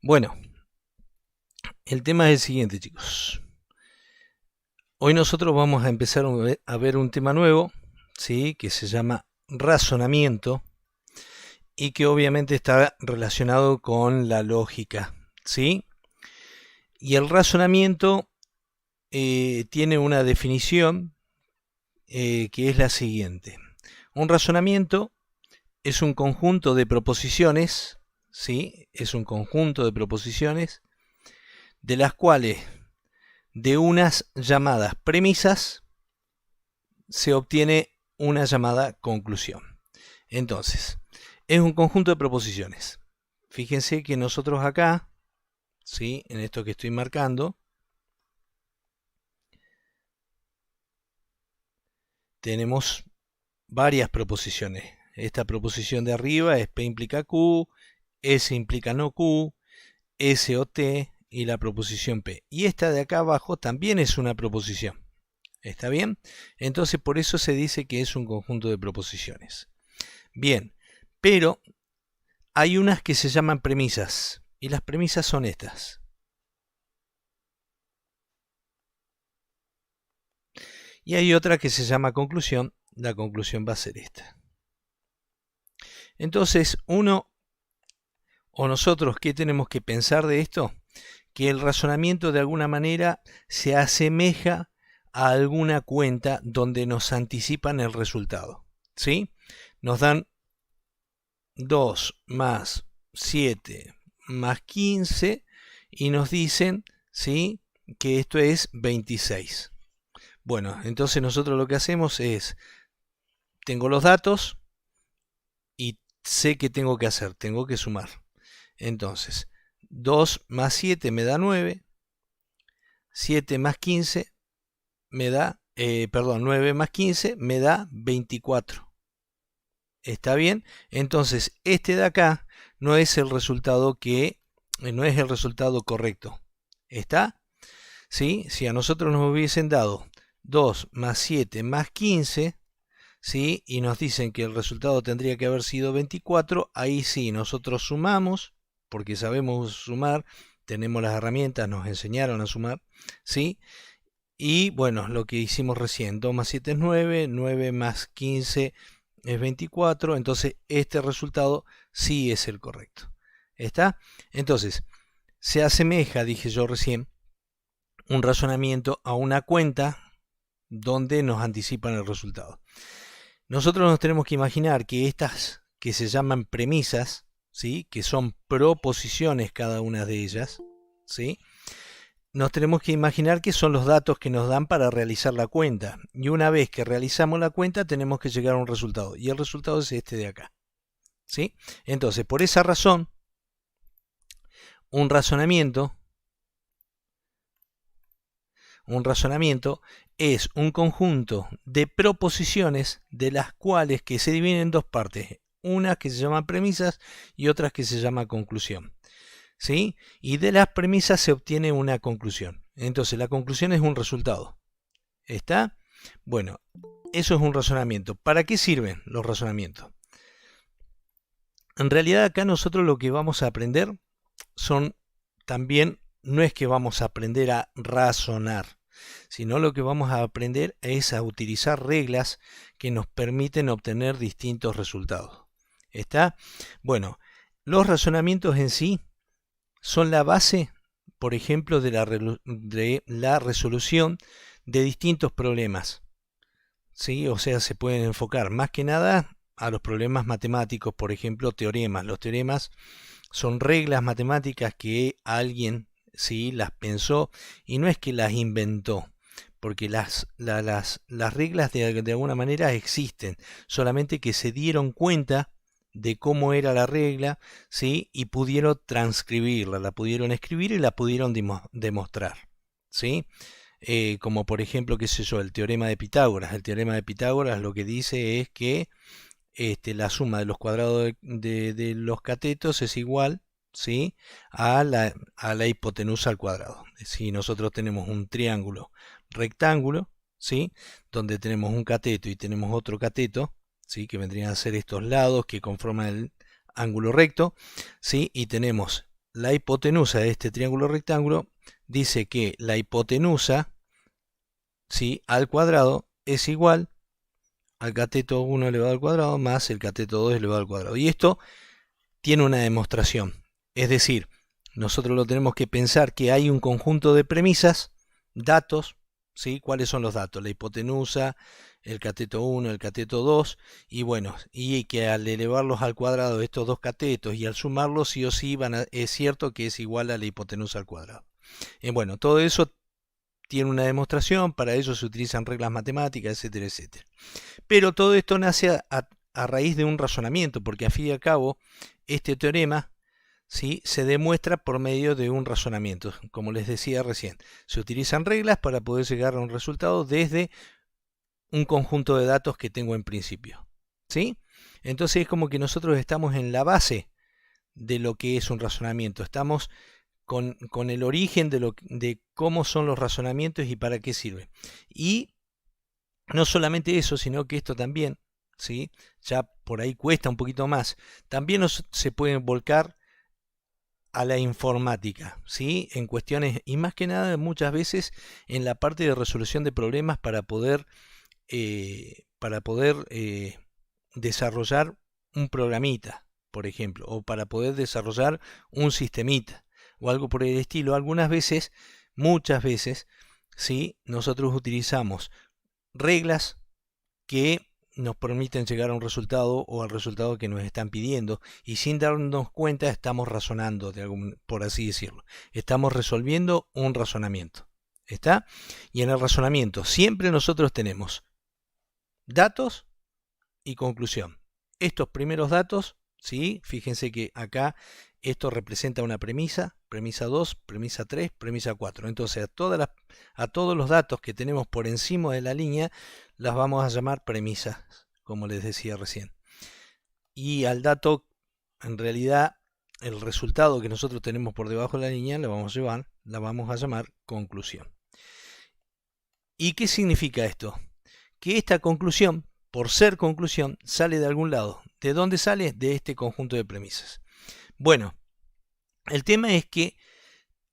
Bueno, el tema es el siguiente, chicos. Hoy nosotros vamos a empezar a ver un tema nuevo, ¿sí? Que se llama razonamiento y que obviamente está relacionado con la lógica, ¿sí? Y el razonamiento tiene una definición que es la siguiente. Un razonamiento es un conjunto de proposiciones, ¿sí? Es un conjunto de proposiciones de las cuales de unas llamadas premisas se obtiene una llamada conclusión. Entonces, es un conjunto de proposiciones. Fíjense que nosotros acá, ¿sí? En esto que estoy marcando, tenemos varias proposiciones. Esta proposición de arriba es P implica Q, S implica no Q, S o T y la proposición P. Y esta de acá abajo también es una proposición. ¿Está bien? Entonces por eso se dice que es un conjunto de proposiciones. Bien, pero hay unas que se llaman premisas. Y las premisas son estas. Y hay otra que se llama conclusión. La conclusión va a ser esta. Entonces, uno o nosotros, ¿qué tenemos que pensar de esto? Que el razonamiento de alguna manera se asemeja a alguna cuenta donde nos anticipan el resultado. ¿Sí? Nos dan 2 más 7 más 15 y nos dicen, ¿sí?, que esto es 26. Bueno, entonces nosotros lo que hacemos es, tengo los datos y sé qué tengo que hacer, tengo que sumar. Entonces, 2 más 7 me da 9, 7 más 15 me da, 9 más 15 me da 24. ¿Está bien? Entonces, este de acá no es el resultado no es el resultado correcto. ¿Está? ¿Sí? Si a nosotros nos hubiesen dado 2 más 7 más 15, ¿sí?, y nos dicen que el resultado tendría que haber sido 24, ahí sí, nosotros sumamos, porque sabemos sumar, tenemos las herramientas, nos enseñaron a sumar, ¿sí? Y bueno, lo que hicimos recién, 2 más 7 es 9, 9 más 15 es 24, entonces este resultado sí es el correcto. ¿Está? Entonces, se asemeja, dije yo recién, un razonamiento a una cuenta donde nos anticipan el resultado. Nosotros nos tenemos que imaginar que estas que se llaman premisas, ¿sí?, que son proposiciones cada una de ellas, ¿sí?, nos tenemos que imaginar que son los datos que nos dan para realizar la cuenta. Y una vez que realizamos la cuenta tenemos que llegar a un resultado. Y el resultado es este de acá. ¿Sí? Entonces, por esa razón, un razonamiento es un conjunto de proposiciones de las cuales que se dividen en dos partes. Unas que se llaman premisas y otras que se llama conclusión. ¿Sí? Y de las premisas se obtiene una conclusión. Entonces la conclusión es un resultado. ¿Está? Bueno, eso es un razonamiento. ¿Para qué sirven los razonamientos? En realidad acá nosotros lo que vamos a aprender son también, no es que vamos a aprender a razonar, sino lo que vamos a aprender es a utilizar reglas que nos permiten obtener distintos resultados. ¿Está? Bueno, los razonamientos en sí son la base, por ejemplo, de la resolución de distintos problemas. ¿Sí? O sea, se pueden enfocar más que nada a los problemas matemáticos, por ejemplo, teoremas. Los teoremas son reglas matemáticas que alguien, ¿sí?, las pensó y no es que las inventó, porque las reglas de alguna manera existen, solamente que se dieron cuenta de cómo era la regla, ¿sí?, y pudieron transcribirla, la pudieron escribir y la pudieron demostrar, ¿sí? Como por ejemplo, qué sé yo, el teorema de Pitágoras. El teorema de Pitágoras lo que dice es que la suma de los cuadrados de los catetos es igual, ¿sí?, a la hipotenusa al cuadrado. Si nosotros tenemos un triángulo rectángulo, ¿sí?, donde tenemos un cateto y tenemos otro cateto, ¿sí?, que vendrían a ser estos lados que conforman el ángulo recto, ¿sí?, y tenemos la hipotenusa de este triángulo rectángulo dice que la hipotenusa, ¿sí?, al cuadrado es igual al cateto 1 elevado al cuadrado más el cateto 2 elevado al cuadrado. Y esto tiene una demostración. Es decir, nosotros lo tenemos que pensar que hay un conjunto de premisas, datos, ¿sí? ¿Cuáles son los datos? La hipotenusa, el cateto 1, el cateto 2, y bueno, y que al elevarlos al cuadrado de estos dos catetos y al sumarlos sí o sí es cierto que es igual a la hipotenusa al cuadrado. Bueno, todo eso tiene una demostración, para ello se utilizan reglas matemáticas, etcétera, etcétera. Pero todo esto nace a raíz de un razonamiento, porque a fin y al cabo este teorema, ¿sí?, se demuestra por medio de un razonamiento. Como les decía recién, se utilizan reglas para poder llegar a un resultado desde un conjunto de datos que tengo en principio, ¿sí? Entonces es como que nosotros estamos en la base de lo que es un razonamiento. Estamos con el origen de cómo son los razonamientos y para qué sirven. Y no solamente eso, sino que esto también, ¿sí?, ya por ahí cuesta un poquito más, también se puede volcar a la informática, ¿sí?, en cuestiones, y más que nada muchas veces en la parte de resolución de problemas para poder desarrollar un programita, por ejemplo, o para poder desarrollar un sistemita o algo por el estilo. Algunas veces, muchas veces, ¿sí?, nosotros utilizamos reglas que nos permiten llegar a un resultado o al resultado que nos están pidiendo, y sin darnos cuenta estamos razonando, por así decirlo. Estamos resolviendo un razonamiento. ¿Está? Y en el razonamiento siempre nosotros tenemos datos y conclusión. Estos primeros datos, ¿sí?, fíjense que acá esto representa una premisa, premisa 2, premisa 3, premisa 4. Entonces a todos los datos que tenemos por encima de la línea las vamos a llamar premisas, como les decía recién. Y al dato, en realidad, el resultado que nosotros tenemos por debajo de la línea la vamos a llamar conclusión. ¿Y qué significa esto? Que esta conclusión, por ser conclusión, sale de algún lado. ¿De dónde sale? De este conjunto de premisas. Bueno, el tema es que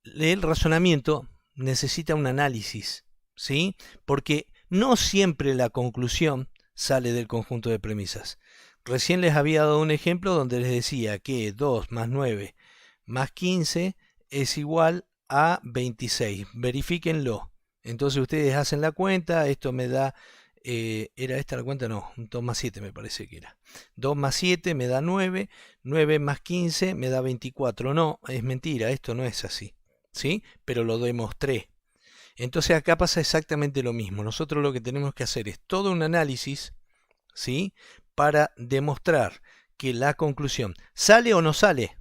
el razonamiento necesita un análisis, ¿sí? Porque no siempre la conclusión sale del conjunto de premisas. Recién les había dado un ejemplo donde les decía que 2 más 9 más 15 es igual a 26. Verifíquenlo. Entonces ustedes hacen la cuenta, esto me da... ¿era esta la cuenta? No, 2 más 7 me parece que era. 2 más 7 me da 9, 9 más 15 me da 24. No, es mentira, esto no es así, ¿sí? Pero lo demostré. Entonces acá pasa exactamente lo mismo. Nosotros lo que tenemos que hacer es todo un análisis, ¿sí?, para demostrar que la conclusión sale o no sale,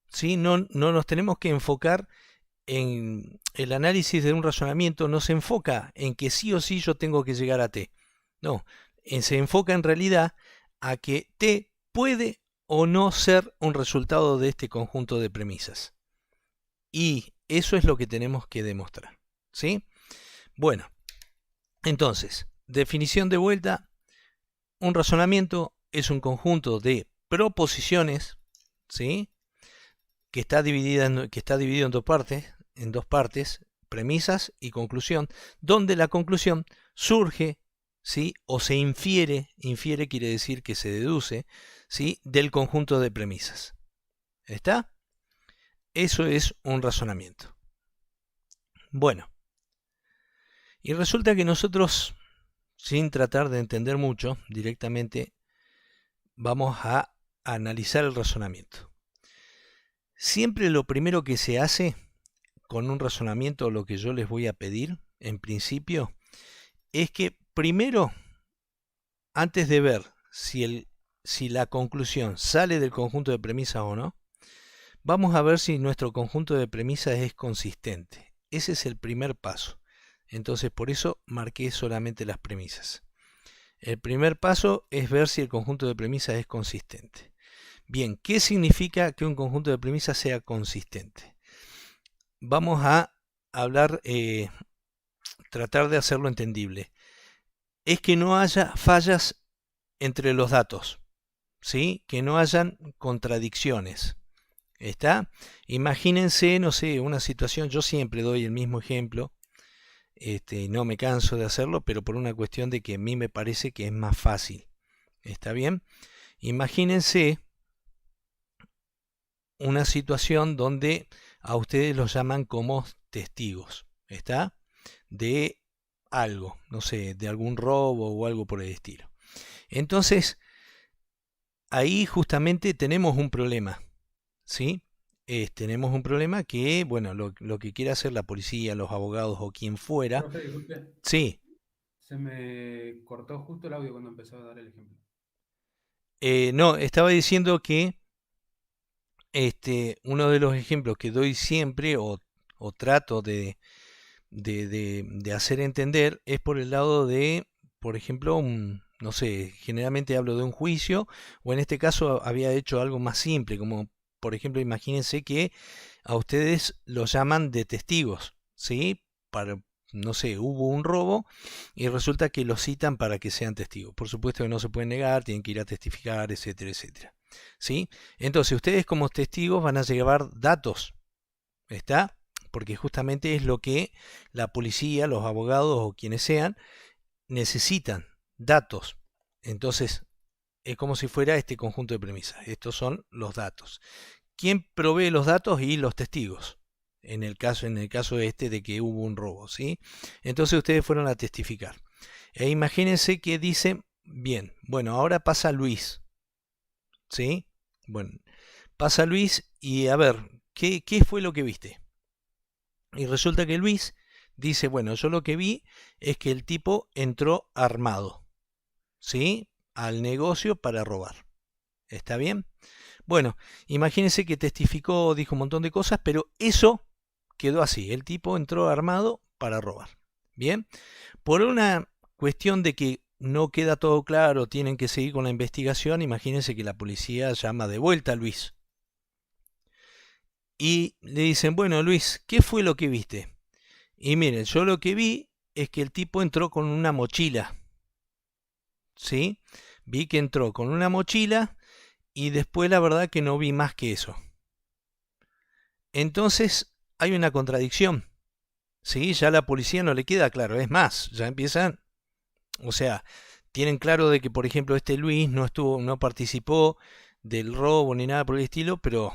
¿sí? No nos tenemos que enfocar en el análisis de un razonamiento, no se enfoca en que sí o sí yo tengo que llegar a T. No, se enfoca en realidad a que T puede o no ser un resultado de este conjunto de premisas. Y eso es lo que tenemos que demostrar, ¿sí? Bueno, entonces, definición de vuelta: un razonamiento es un conjunto de proposiciones, ¿sí?, que está dividido en dos partes, premisas y conclusión, donde la conclusión surge, ¿sí?, o se infiere quiere decir que se deduce, ¿sí?, del conjunto de premisas. ¿Está? Eso es un razonamiento. Bueno, y resulta que nosotros, sin tratar de entender mucho, directamente vamos a analizar el razonamiento. Siempre lo primero que se hace con un razonamiento, lo que yo les voy a pedir en principio, es que primero, antes de ver si la conclusión sale del conjunto de premisas o no, vamos a ver si nuestro conjunto de premisas es consistente. Ese es el primer paso. Entonces por eso marqué solamente las premisas. El primer paso es ver si el conjunto de premisas es consistente. Bien, ¿qué significa que un conjunto de premisas sea consistente? Vamos a hablar, tratar de hacerlo entendible. Es que no haya fallas entre los datos, ¿sí?, que no hayan contradicciones. ¿Está? Imagínense, no sé, una situación, yo siempre doy el mismo ejemplo, no me canso de hacerlo, pero por una cuestión de que a mí me parece que es más fácil. ¿Está bien? Imagínense una situación donde a ustedes los llaman como testigos, ¿está? De algo, no sé, de algún robo o algo por el estilo. Entonces, ahí justamente tenemos un problema, ¿sí? Tenemos un problema que, bueno, lo que quiere hacer la policía, los abogados o quien fuera, Profe, disculpe, sí. se me cortó justo el audio cuando empezó a dar el ejemplo. No, estaba diciendo que uno de los ejemplos que doy siempre o trato de hacer entender es por el lado de, por ejemplo, no sé, generalmente hablo de un juicio, o en este caso había hecho algo más simple, como por ejemplo, imagínense que a ustedes los llaman de testigos, ¿sí? Para, no sé, hubo un robo y resulta que los citan para que sean testigos. Por supuesto que no se pueden negar, tienen que ir a testificar, etcétera, etcétera. ¿Sí? Entonces, ustedes como testigos van a llevar datos, ¿está? Porque justamente es lo que la policía, los abogados o quienes sean necesitan, datos. Entonces, es como si fuera este conjunto de premisas. Estos son los datos. ¿Quién provee los datos? Y los testigos. En el caso de que hubo un robo, ¿sí? Entonces ustedes fueron a testificar. E imagínense que dicen, bien, bueno, ahora pasa Luis, ¿sí? Bueno, pasa Luis y a ver, ¿qué fue lo que viste? Y resulta que Luis dice, bueno, yo lo que vi es que el tipo entró armado, ¿sí? Al negocio para robar. ¿Está bien? Bueno, imagínense que testificó, dijo un montón de cosas, pero eso quedó así. El tipo entró armado para robar. Bien, por una cuestión de que no queda todo claro, tienen que seguir con la investigación, imagínense que la policía llama de vuelta a Luis. Y le dicen, bueno Luis, ¿qué fue lo que viste? Y miren, yo lo que vi es que el tipo entró con una mochila, ¿sí? Vi que entró con una mochila y después la verdad que no vi más que eso. Entonces hay una contradicción, ¿sí? Ya a la policía no le queda claro, es más, ya empiezan, o sea, tienen claro de que, por ejemplo, este Luis no participó del robo ni nada por el estilo, pero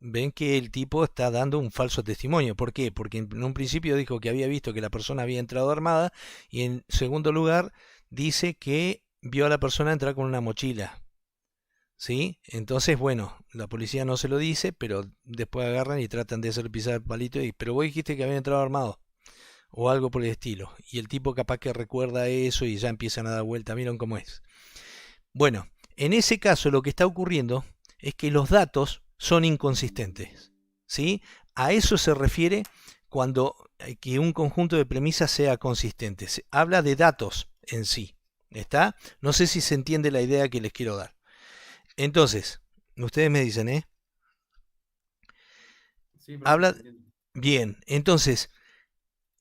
ven que el tipo está dando un falso testimonio. ¿Por qué? Porque en un principio dijo que había visto que la persona había entrado armada y en segundo lugar dice que vio a la persona entrar con una mochila. ¿Sí? Entonces, bueno, la policía no se lo dice, pero después agarran y tratan de hacer pisar el palito y, pero vos dijiste que habían entrado armado o algo por el estilo. Y el tipo capaz que recuerda eso y ya empiezan a dar vuelta, miren cómo es. Bueno, en ese caso lo que está ocurriendo es que los datos son inconsistentes, ¿sí? A eso se refiere cuando que un conjunto de premisas sea consistente. Se habla de datos en sí, ¿está? No sé si se entiende la idea que les quiero dar. Entonces, ustedes me dicen, ¿eh? Sí, profe, Habla entiendo. bien. Entonces,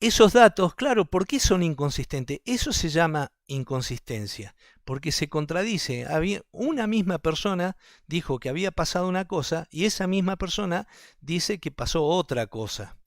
esos datos, claro, ¿por qué son inconsistentes? Eso se llama inconsistencia, porque se contradice. Una misma persona dijo que había pasado una cosa y esa misma persona dice que pasó otra cosa.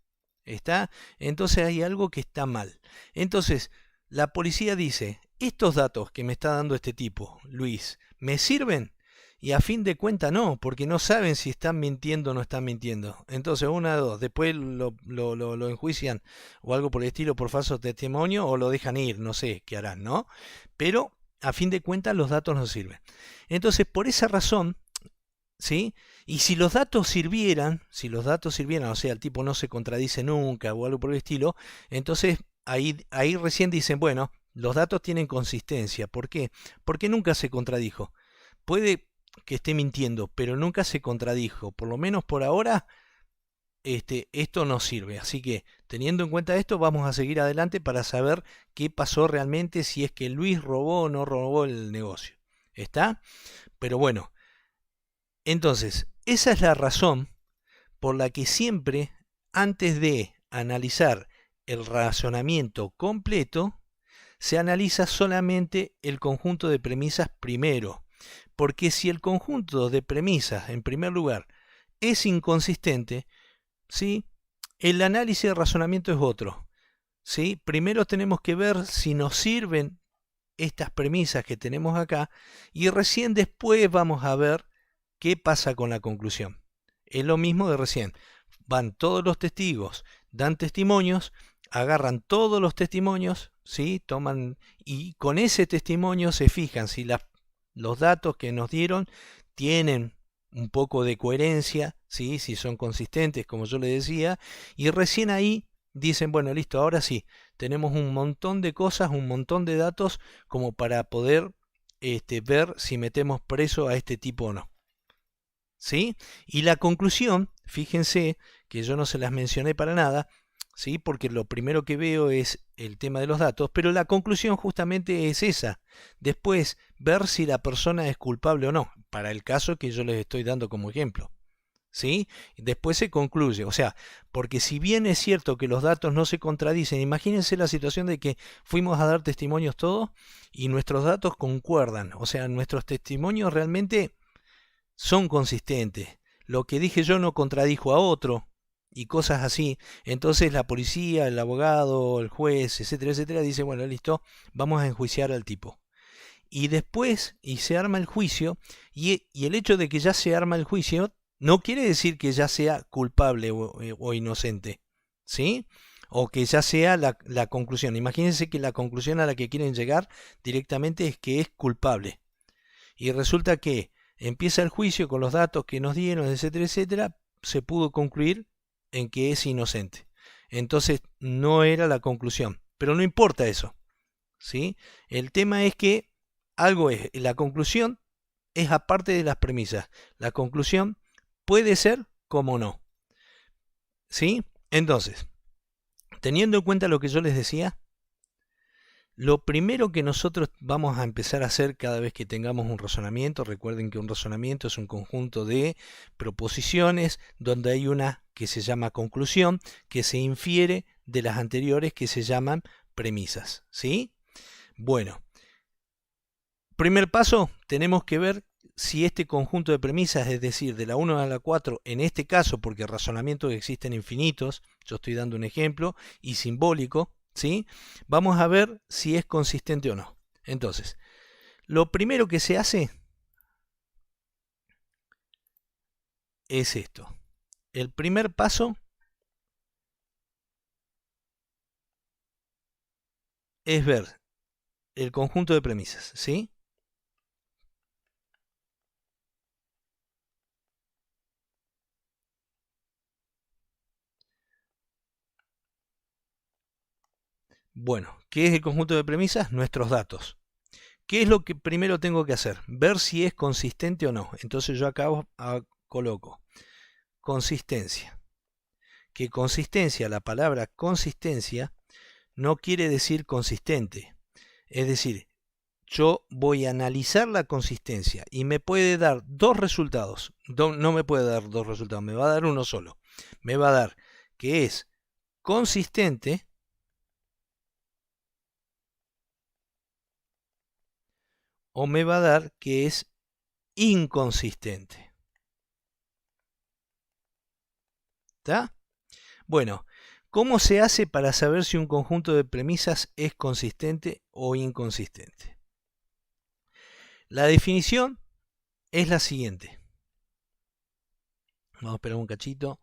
¿Está? Entonces hay algo que está mal. Entonces, la policía dice, estos datos que me está dando este tipo, Luis, ¿me sirven? Y a fin de cuentas no, porque no saben si están mintiendo o no están mintiendo. Entonces, una de dos, después lo enjuician o algo por el estilo por falso testimonio o lo dejan ir, no sé qué harán, ¿no? Pero a fin de cuentas los datos no sirven. Entonces, por esa razón, ¿sí? Y si los datos sirvieran, o sea, el tipo no se contradice nunca o algo por el estilo, entonces ahí recién dicen, bueno, los datos tienen consistencia. ¿Por qué? Porque nunca se contradijo. Puede que esté mintiendo, pero nunca se contradijo. Por lo menos por ahora, esto no sirve. Así que, teniendo en cuenta esto, vamos a seguir adelante para saber qué pasó realmente, si es que Luis robó o no robó el negocio. ¿Está? Pero bueno, entonces, esa es la razón por la que siempre, antes de analizar el razonamiento completo, se analiza solamente el conjunto de premisas primero. Porque si el conjunto de premisas, en primer lugar, es inconsistente, ¿sí? El análisis de razonamiento es otro, ¿sí? Primero tenemos que ver si nos sirven estas premisas que tenemos acá y recién después vamos a ver qué pasa con la conclusión. Es lo mismo de recién. Van todos los testigos, dan testimonios, agarran todos los testimonios, ¿sí? Toman y con ese testimonio se fijan si los datos que nos dieron tienen un poco de coherencia, ¿sí? Si son consistentes, como yo le decía, y recién ahí dicen, bueno, listo, ahora sí, tenemos un montón de cosas, un montón de datos como para poder ver si metemos preso a este tipo o no. ¿Sí? Y la conclusión, fíjense que yo no se las mencioné para nada, ¿sí? Porque lo primero que veo es el tema de los datos, pero la conclusión justamente es esa. Después, ver si la persona es culpable o no, para el caso que yo les estoy dando como ejemplo. ¿Sí? Después se concluye, o sea, porque si bien es cierto que los datos no se contradicen, imagínense la situación de que fuimos a dar testimonios todos y nuestros datos concuerdan, o sea, nuestros testimonios realmente son consistentes. Lo que dije yo no contradijo a otro y cosas así. Entonces la policía, el abogado, el juez, etcétera, etcétera, dice, bueno, listo, vamos a enjuiciar al tipo. Y después, y se arma el juicio, y el hecho de que ya se arma el juicio no quiere decir que ya sea culpable o inocente, ¿sí? O que ya sea la conclusión. Imagínense que la conclusión a la que quieren llegar directamente es que es culpable. Y resulta que empieza el juicio con los datos que nos dieron, etcétera, etcétera, se pudo concluir en que es inocente. Entonces no era la conclusión, pero no importa eso, ¿sí? El tema es que algo es, la conclusión es aparte de las premisas. La conclusión puede ser como no, ¿sí? Entonces, teniendo en cuenta lo que yo les decía, lo primero que nosotros vamos a empezar a hacer cada vez que tengamos un razonamiento, recuerden que un razonamiento es un conjunto de proposiciones donde hay una que se llama conclusión, que se infiere de las anteriores que se llaman premisas, ¿sí? Bueno, primer paso, tenemos que ver si este conjunto de premisas, es decir, de la 1 a la 4, en este caso, porque razonamientos existen infinitos, yo estoy dando un ejemplo, y simbólico, ¿sí? Vamos a ver si es consistente o no. Entonces, lo primero que se hace es esto. El primer paso es ver el conjunto de premisas, ¿sí? Bueno, ¿qué es el conjunto de premisas? Nuestros datos. ¿Qué es lo que primero tengo que hacer? Ver si es consistente o no. Entonces yo acá coloco consistencia. Que consistencia, la palabra consistencia, no quiere decir consistente. Es decir, yo voy a analizar la consistencia y me puede dar dos resultados. No me puede dar dos resultados, me va a dar uno solo. Me va a dar que es consistente o me va a dar que es inconsistente. ¿Está? Bueno, ¿cómo se hace para saber si un conjunto de premisas es consistente o inconsistente? La definición es la siguiente. Vamos a esperar un cachito.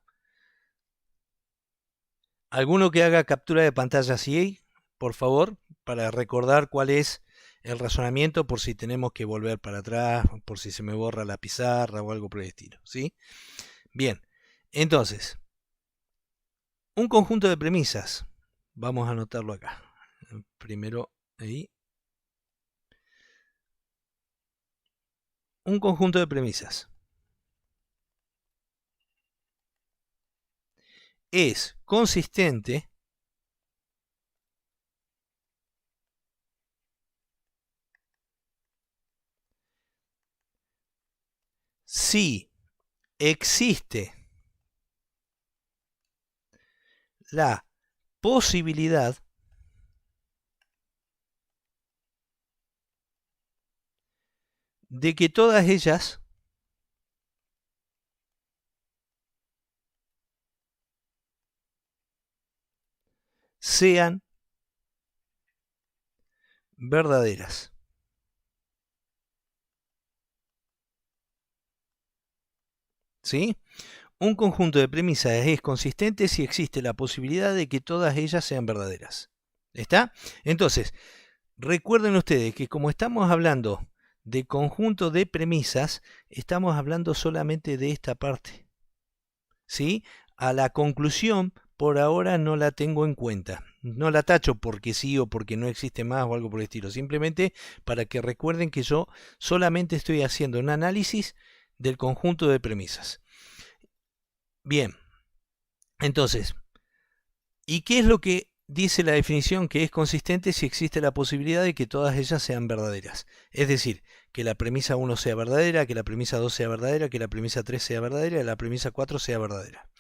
¿Alguno que haga captura de pantalla así, por favor, para recordar cuál es el razonamiento por si tenemos que volver para atrás, por si se me borra la pizarra o algo por el estilo, ¿sí? Bien, entonces, un conjunto de premisas. Vamos a anotarlo acá. Primero, ahí. Un conjunto de premisas es consistente si existe la posibilidad de que todas ellas sean verdaderas. ¿Sí? Un conjunto de premisas es consistente si existe la posibilidad de que todas ellas sean verdaderas. ¿Está? Entonces, recuerden ustedes que como estamos hablando de conjunto de premisas, estamos hablando solamente de esta parte. ¿Sí? A la conclusión, por ahora no la tengo en cuenta. No la tacho porque sí o porque no existe más o algo por el estilo. Simplemente para que recuerden que yo solamente estoy haciendo un análisis del conjunto de premisas. Bien, entonces, ¿y qué es lo que dice la definición que es consistente si existe la posibilidad de que todas ellas sean verdaderas? Es decir, que la premisa 1 sea verdadera, que la premisa 2 sea verdadera, que la premisa 3 sea verdadera y la premisa 4 sea verdadera.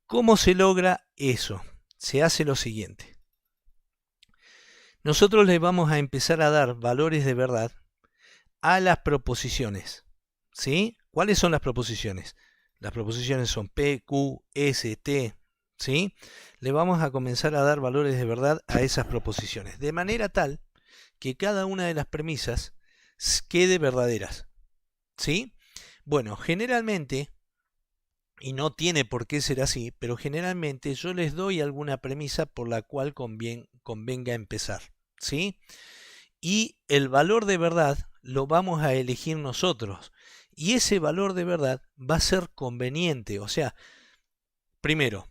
¿Cómo se logra eso? Se hace lo siguiente. Nosotros le vamos a empezar a dar valores de verdad a las proposiciones. ¿Sí? ¿Cuáles son las proposiciones? Las proposiciones son P, Q, S, T. ¿Sí? Le vamos a comenzar a dar valores de verdad a esas proposiciones. De manera tal que cada una de las premisas quede verdaderas. ¿Sí? Bueno, generalmente, y no tiene por qué ser así, pero generalmente yo les doy alguna premisa por la cual convenga empezar. ¿Sí? Y el valor de verdad lo vamos a elegir nosotros. Y ese valor de verdad va a ser conveniente. O sea, primero,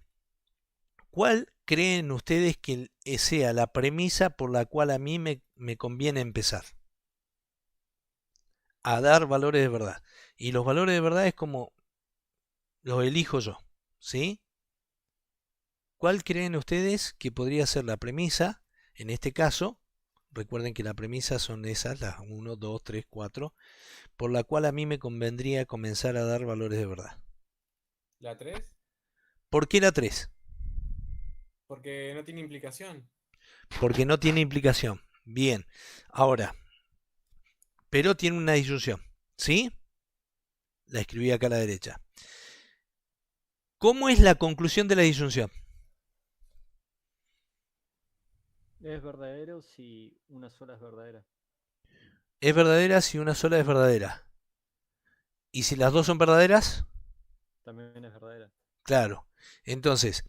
¿cuál creen ustedes que sea la premisa por la cual a mí me conviene empezar a dar valores de verdad? Y los valores de verdad es como los elijo yo. ¿Sí? ¿Cuál creen ustedes que podría ser la premisa en este caso? Recuerden que la premisa son esas, las 1, 2, 3, 4, por la cual a mí me convendría comenzar a dar valores de verdad. ¿La 3? ¿Por qué la 3? Porque no tiene implicación. Porque no tiene implicación. Bien, ahora, pero tiene una disyunción. ¿Sí? La escribí acá a la derecha. ¿Cómo es la conclusión de la disyunción? Es verdadero si una sola es verdadera. Es verdadera si una sola es verdadera. ¿Y si las dos son verdaderas? También es verdadera. Claro. Entonces,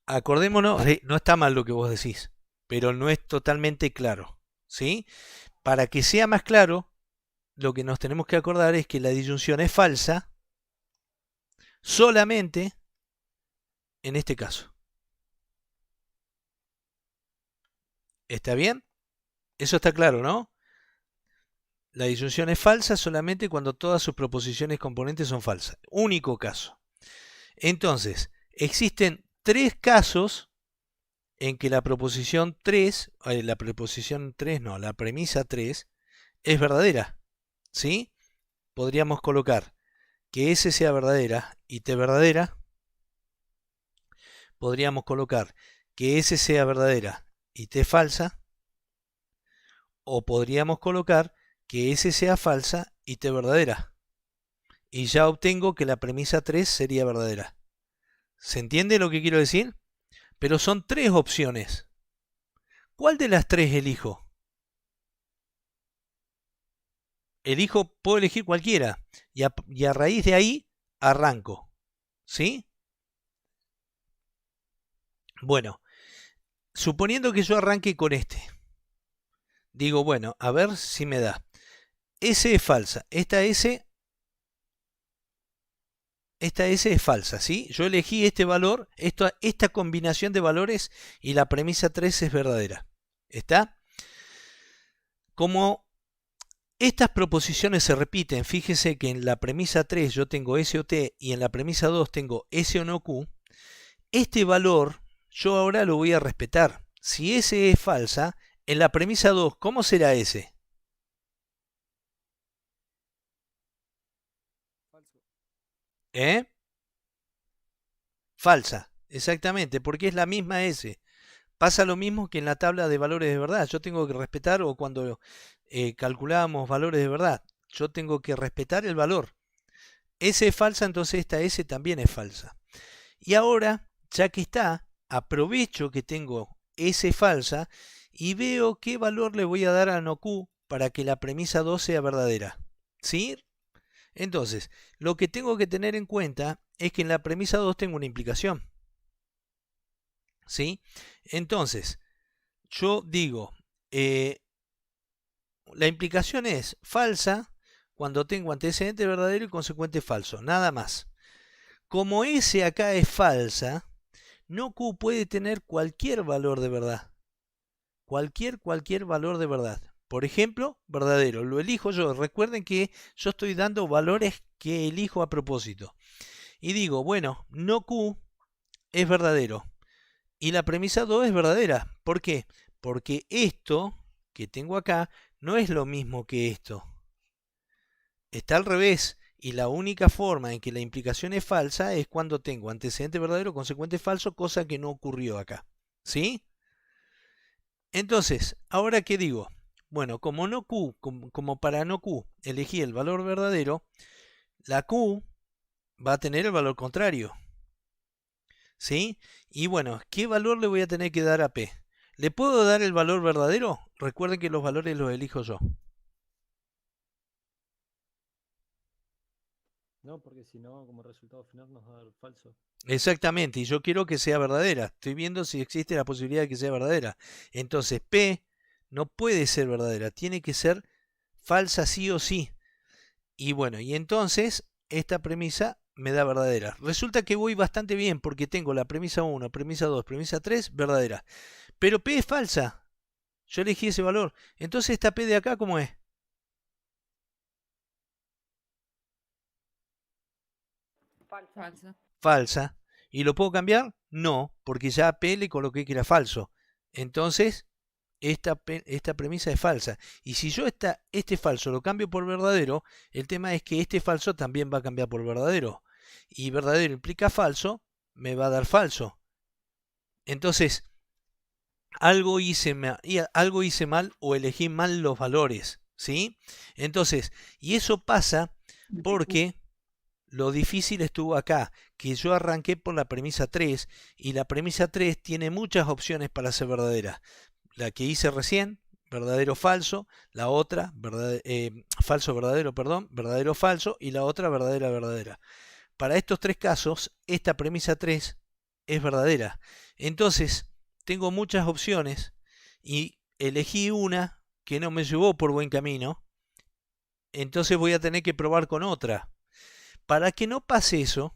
acordémonos, no está mal lo que vos decís, pero no es totalmente claro. ¿Sí? Para que sea más claro, lo que nos tenemos que acordar es que la disyunción es falsa solamente en este caso. ¿Está bien? Eso está claro, ¿no? La disyunción es falsa solamente cuando todas sus proposiciones componentes son falsas. Único caso. Entonces, existen tres casos en que la proposición 3, la premisa 3 es verdadera. ¿Sí? Podríamos colocar que S sea verdadera y T verdadera. Podríamos colocar que S sea verdadera y T falsa. O podríamos colocar que S sea falsa y T verdadera. Y ya obtengo que la premisa 3 sería verdadera. ¿Se entiende lo que quiero decir? Pero son tres opciones. ¿Cuál de las tres elijo? Puedo elegir cualquiera. Y a raíz de ahí arranco. ¿Sí? Bueno, suponiendo que yo arranque con este. Digo, bueno, a ver si me da. S es falsa. Esta S es falsa, ¿sí? Yo elegí este valor, esta combinación de valores y la premisa 3 es verdadera. ¿Está? Como estas proposiciones se repiten, fíjese que en la premisa 3 yo tengo S o T y en la premisa 2 tengo S o no Q. Este valor yo ahora lo voy a respetar. Si S es falsa, en la premisa 2, ¿cómo será S? Falso. ¿Eh? Falsa, exactamente, porque es la misma S. Pasa lo mismo que en la tabla de valores de verdad. Yo tengo que respetar, o cuando calculamos valores de verdad, yo tengo que respetar el valor. S es falsa, entonces esta S también es falsa. Y ahora, ya que está, aprovecho que tengo S falsa y veo qué valor le voy a dar a no Q para que la premisa 2 sea verdadera. ¿Sí? Entonces, lo que tengo que tener en cuenta es que en la premisa 2 tengo una implicación. ¿Sí? Entonces, yo digo, la implicación es falsa cuando tengo antecedente verdadero y consecuente falso, nada más. Como S acá es falsa, no Q puede tener cualquier valor de verdad. Cualquier valor de verdad. Por ejemplo, verdadero, lo elijo yo. Recuerden que yo estoy dando valores que elijo a propósito. Y digo, bueno, no Q es verdadero. Y la premisa 2 es verdadera. ¿Por qué? Porque esto que tengo acá no es lo mismo que esto. Está al revés. Y la única forma en que la implicación es falsa es cuando tengo antecedente verdadero, consecuente falso, cosa que no ocurrió acá. ¿Sí? Entonces, ¿ahora qué digo? Bueno, como no Q, como para no Q elegí el valor verdadero, la Q va a tener el valor contrario. ¿Sí? Y bueno, ¿qué valor le voy a tener que dar a P? ¿Le puedo dar el valor verdadero? Recuerden que los valores los elijo yo. No, porque si no, como resultado final nos da el falso. Exactamente, y yo quiero que sea verdadera. Estoy viendo si existe la posibilidad de que sea verdadera. Entonces, P no puede ser verdadera, tiene que ser falsa sí o sí. Y bueno, y entonces esta premisa me da verdadera. Resulta que voy bastante bien porque tengo la premisa 1, premisa 2, premisa 3, verdadera. Pero P es falsa. Yo elegí ese valor. Entonces esta P de acá, ¿cómo es? Falso. Falsa. ¿Y lo puedo cambiar? No, porque ya a P le coloqué que era falso. Entonces, esta premisa es falsa. Y si yo este falso lo cambio por verdadero, el tema es que este falso también va a cambiar por verdadero. Y verdadero implica falso, me va a dar falso. Entonces, algo hice mal o elegí mal los valores. ¿Sí? Entonces, y eso pasa porque lo difícil estuvo acá, que yo arranqué por la premisa 3 y la premisa 3 tiene muchas opciones para ser verdadera. La que hice recién, verdadero falso, la otra, falso verdadero, perdón, verdadero falso y la otra verdadera verdadera. Para estos tres casos, esta premisa 3 es verdadera. Entonces, tengo muchas opciones y elegí una que no me llevó por buen camino. Entonces voy a tener que probar con otra. Para que no pase eso,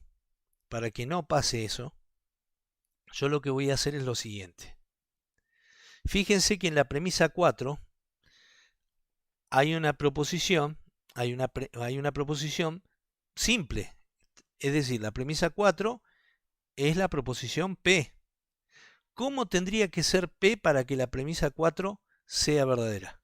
yo lo que voy a hacer es lo siguiente. Fíjense que en la premisa 4 hay una proposición, hay una proposición simple. Es decir, la premisa 4 es la proposición P. ¿Cómo tendría que ser P para que la premisa 4 sea verdadera?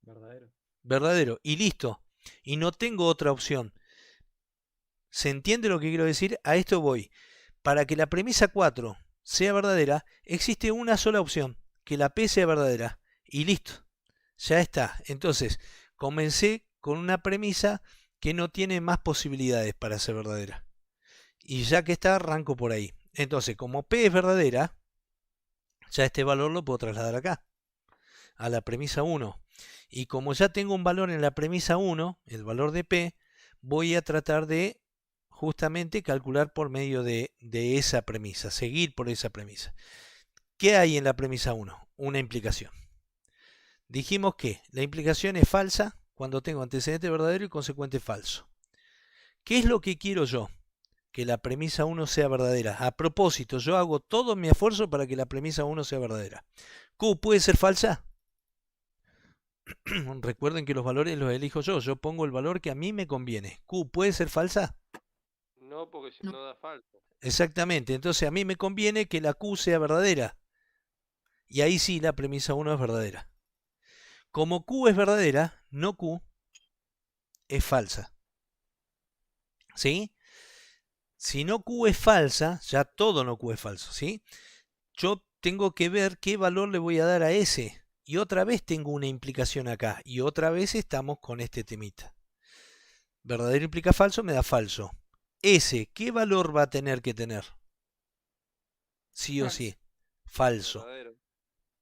Verdadero. Verdadero. Y listo. Y no tengo otra opción. ¿Se entiende lo que quiero decir? A esto voy. Para que la premisa 4 sea verdadera, existe una sola opción, que la P sea verdadera. Y listo. Ya está. Entonces, comencé con una premisa que no tiene más posibilidades para ser verdadera. Y ya que está, arranco por ahí. Entonces, como P es verdadera, ya este valor lo puedo trasladar acá, a la premisa 1. Y como ya tengo un valor en la premisa 1, el valor de P, voy a tratar de justamente calcular por medio de esa premisa, seguir por esa premisa. ¿Qué hay en la premisa 1? Una implicación. Dijimos que la implicación es falsa cuando tengo antecedente verdadero y consecuente falso. ¿Qué es lo que quiero yo? Que la premisa 1 sea verdadera. A propósito, yo hago todo mi esfuerzo para que la premisa 1 sea verdadera. ¿Q puede ser falsa? Recuerden que los valores los elijo yo. Yo pongo el valor que a mí me conviene. ¿Q puede ser falsa? No, porque si No. no da falso. Exactamente. Entonces a mí me conviene que la Q sea verdadera. Y ahí sí la premisa 1 es verdadera. Como Q es verdadera, no Q es falsa. ¿Sí? Si no Q es falsa, ya todo no Q es falso. ¿Sí? Yo tengo que ver qué valor le voy a dar a S. Y otra vez tengo una implicación acá. Y otra vez estamos con este temita. Verdadero implica falso, me da falso. S, ¿qué valor va a tener que tener? sí o Falso. sí. Falso. Verdadero.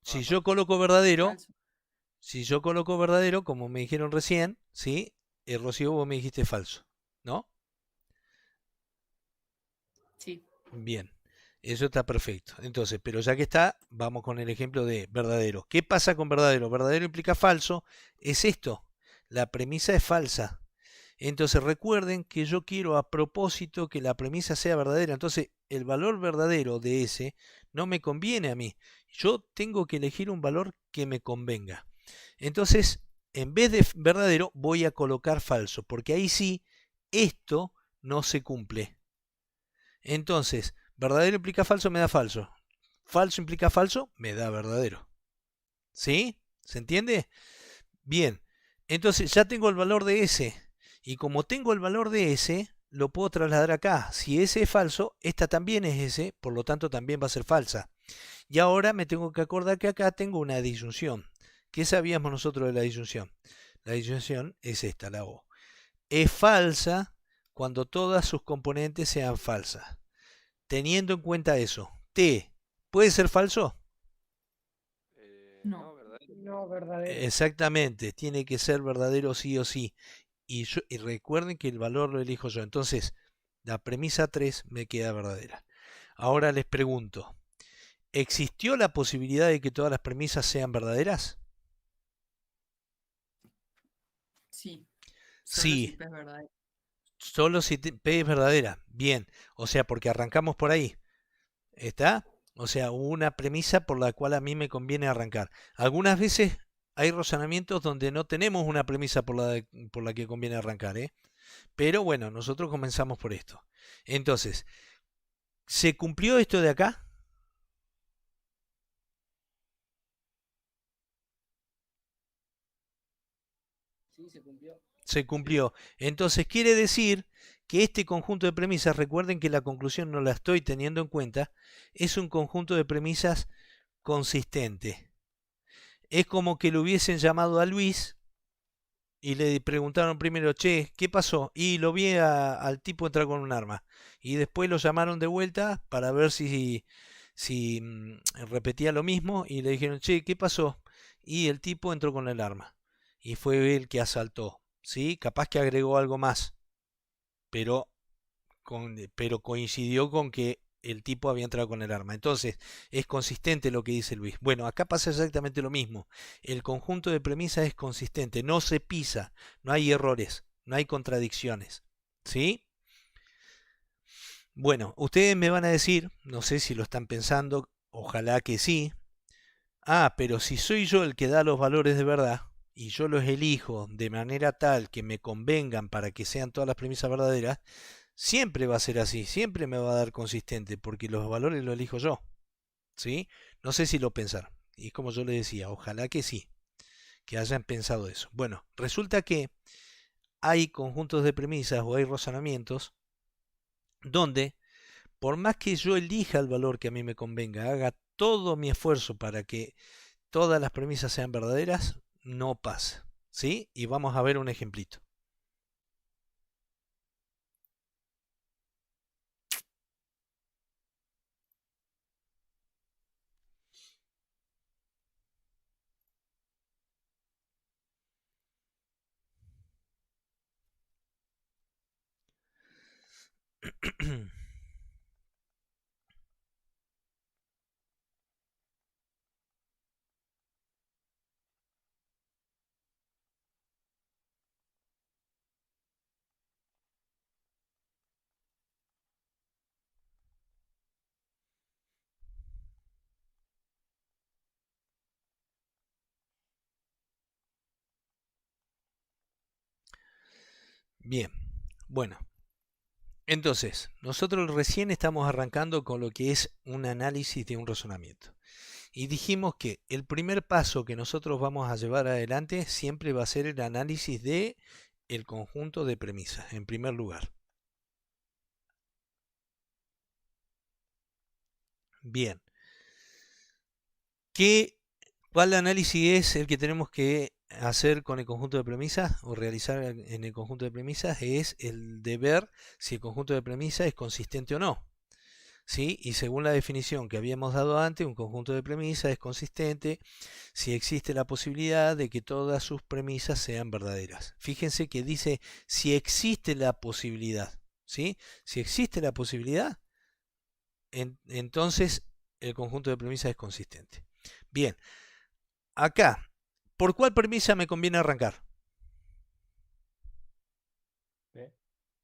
Si Ah, yo falso. coloco verdadero, Falso. si yo coloco verdadero, como me dijeron recién, ¿sí? Rocío, vos me dijiste falso, ¿no? Sí. Bien, eso está perfecto. Entonces, pero ya que está, vamos con el ejemplo de verdadero. ¿Qué pasa con verdadero? Verdadero implica falso. Es esto. La premisa es falsa. Entonces recuerden que yo quiero a propósito que la premisa sea verdadera. Entonces el valor verdadero de ese no me conviene a mí. Yo tengo que elegir un valor que me convenga. Entonces, en vez de verdadero, voy a colocar falso, porque ahí sí, esto no se cumple. Entonces, verdadero implica falso, me da falso. Falso implica falso, me da verdadero. ¿Sí? ¿Se entiende? Bien, entonces ya tengo el valor de S. Y como tengo el valor de S, lo puedo trasladar acá. Si S es falso, esta también es S, por lo tanto también va a ser falsa. Y ahora me tengo que acordar que acá tengo una disyunción. ¿Qué sabíamos nosotros de la disyunción? La disyunción es esta, la O. Es falsa cuando todas sus componentes sean falsas. Teniendo en cuenta eso, T, ¿puede ser falso? No. No, verdadero. No, verdadero. Exactamente, tiene que ser verdadero sí o sí. Y recuerden que el valor lo elijo yo. Entonces, la premisa 3 me queda verdadera. Ahora les pregunto, ¿existió la posibilidad de que todas las premisas sean verdaderas? Sí. Solo Sí, si P es verdadero. solo si P es verdadera. Bien, o sea, porque arrancamos por ahí. ¿Está? O sea, una premisa por la cual a mí me conviene arrancar. Algunas veces hay razonamientos donde no tenemos una premisa por la que conviene arrancar, ¿eh? Pero bueno, nosotros comenzamos por esto. Entonces, ¿se cumplió esto de acá? Sí, se cumplió. Se cumplió. Entonces quiere decir que este conjunto de premisas, recuerden que la conclusión no la estoy teniendo en cuenta, es un conjunto de premisas consistente. Es como que lo hubiesen llamado a Luis y le preguntaron primero, che, ¿qué pasó? Y lo vi al tipo entrar con un arma. Y después lo llamaron de vuelta para ver si repetía lo mismo y le dijeron, che, ¿qué pasó? Y el tipo entró con el arma. Y fue el que asaltó. ¿Sí? Capaz que agregó algo más. Pero coincidió con que el tipo había entrado con el arma. Entonces, es consistente lo que dice Luis. Bueno, acá pasa exactamente lo mismo. El conjunto de premisas es consistente, no se pisa, no hay errores, no hay contradicciones. ¿Sí? Bueno, ustedes me van a decir, no sé si lo están pensando, ojalá que sí. Ah, pero si soy yo el que da los valores de verdad y yo los elijo de manera tal que me convengan para que sean todas las premisas verdaderas, siempre va a ser así, siempre me va a dar consistente, porque los valores los elijo yo. ¿Sí? No sé si lo pensaron. Y como yo les decía, ojalá que sí, que hayan pensado eso. Bueno, resulta que hay conjuntos de premisas o hay razonamientos donde, por más que yo elija el valor que a mí me convenga, haga todo mi esfuerzo para que todas las premisas sean verdaderas, no pasa. ¿Sí? Y vamos a ver un ejemplito. Bien, bueno. Entonces, nosotros recién estamos arrancando con lo que es un análisis de un razonamiento. Y dijimos que el primer paso que nosotros vamos a llevar adelante siempre va a ser el análisis de el conjunto de premisas, en primer lugar. Bien. ¿Cuál análisis es el que tenemos que hacer con el conjunto de premisas o realizar en el conjunto de premisas? Es el de ver si el conjunto de premisas es consistente o no. ¿sí? Y según la definición que habíamos dado antes, un conjunto de premisas es consistente si existe la posibilidad de que todas sus premisas sean verdaderas. Fíjense que dice si existe la posibilidad, ¿sí? Si existe la posibilidad, entonces el conjunto de premisas es consistente. Bien, acá, ¿por cuál premisa me conviene arrancar? ¿Ve?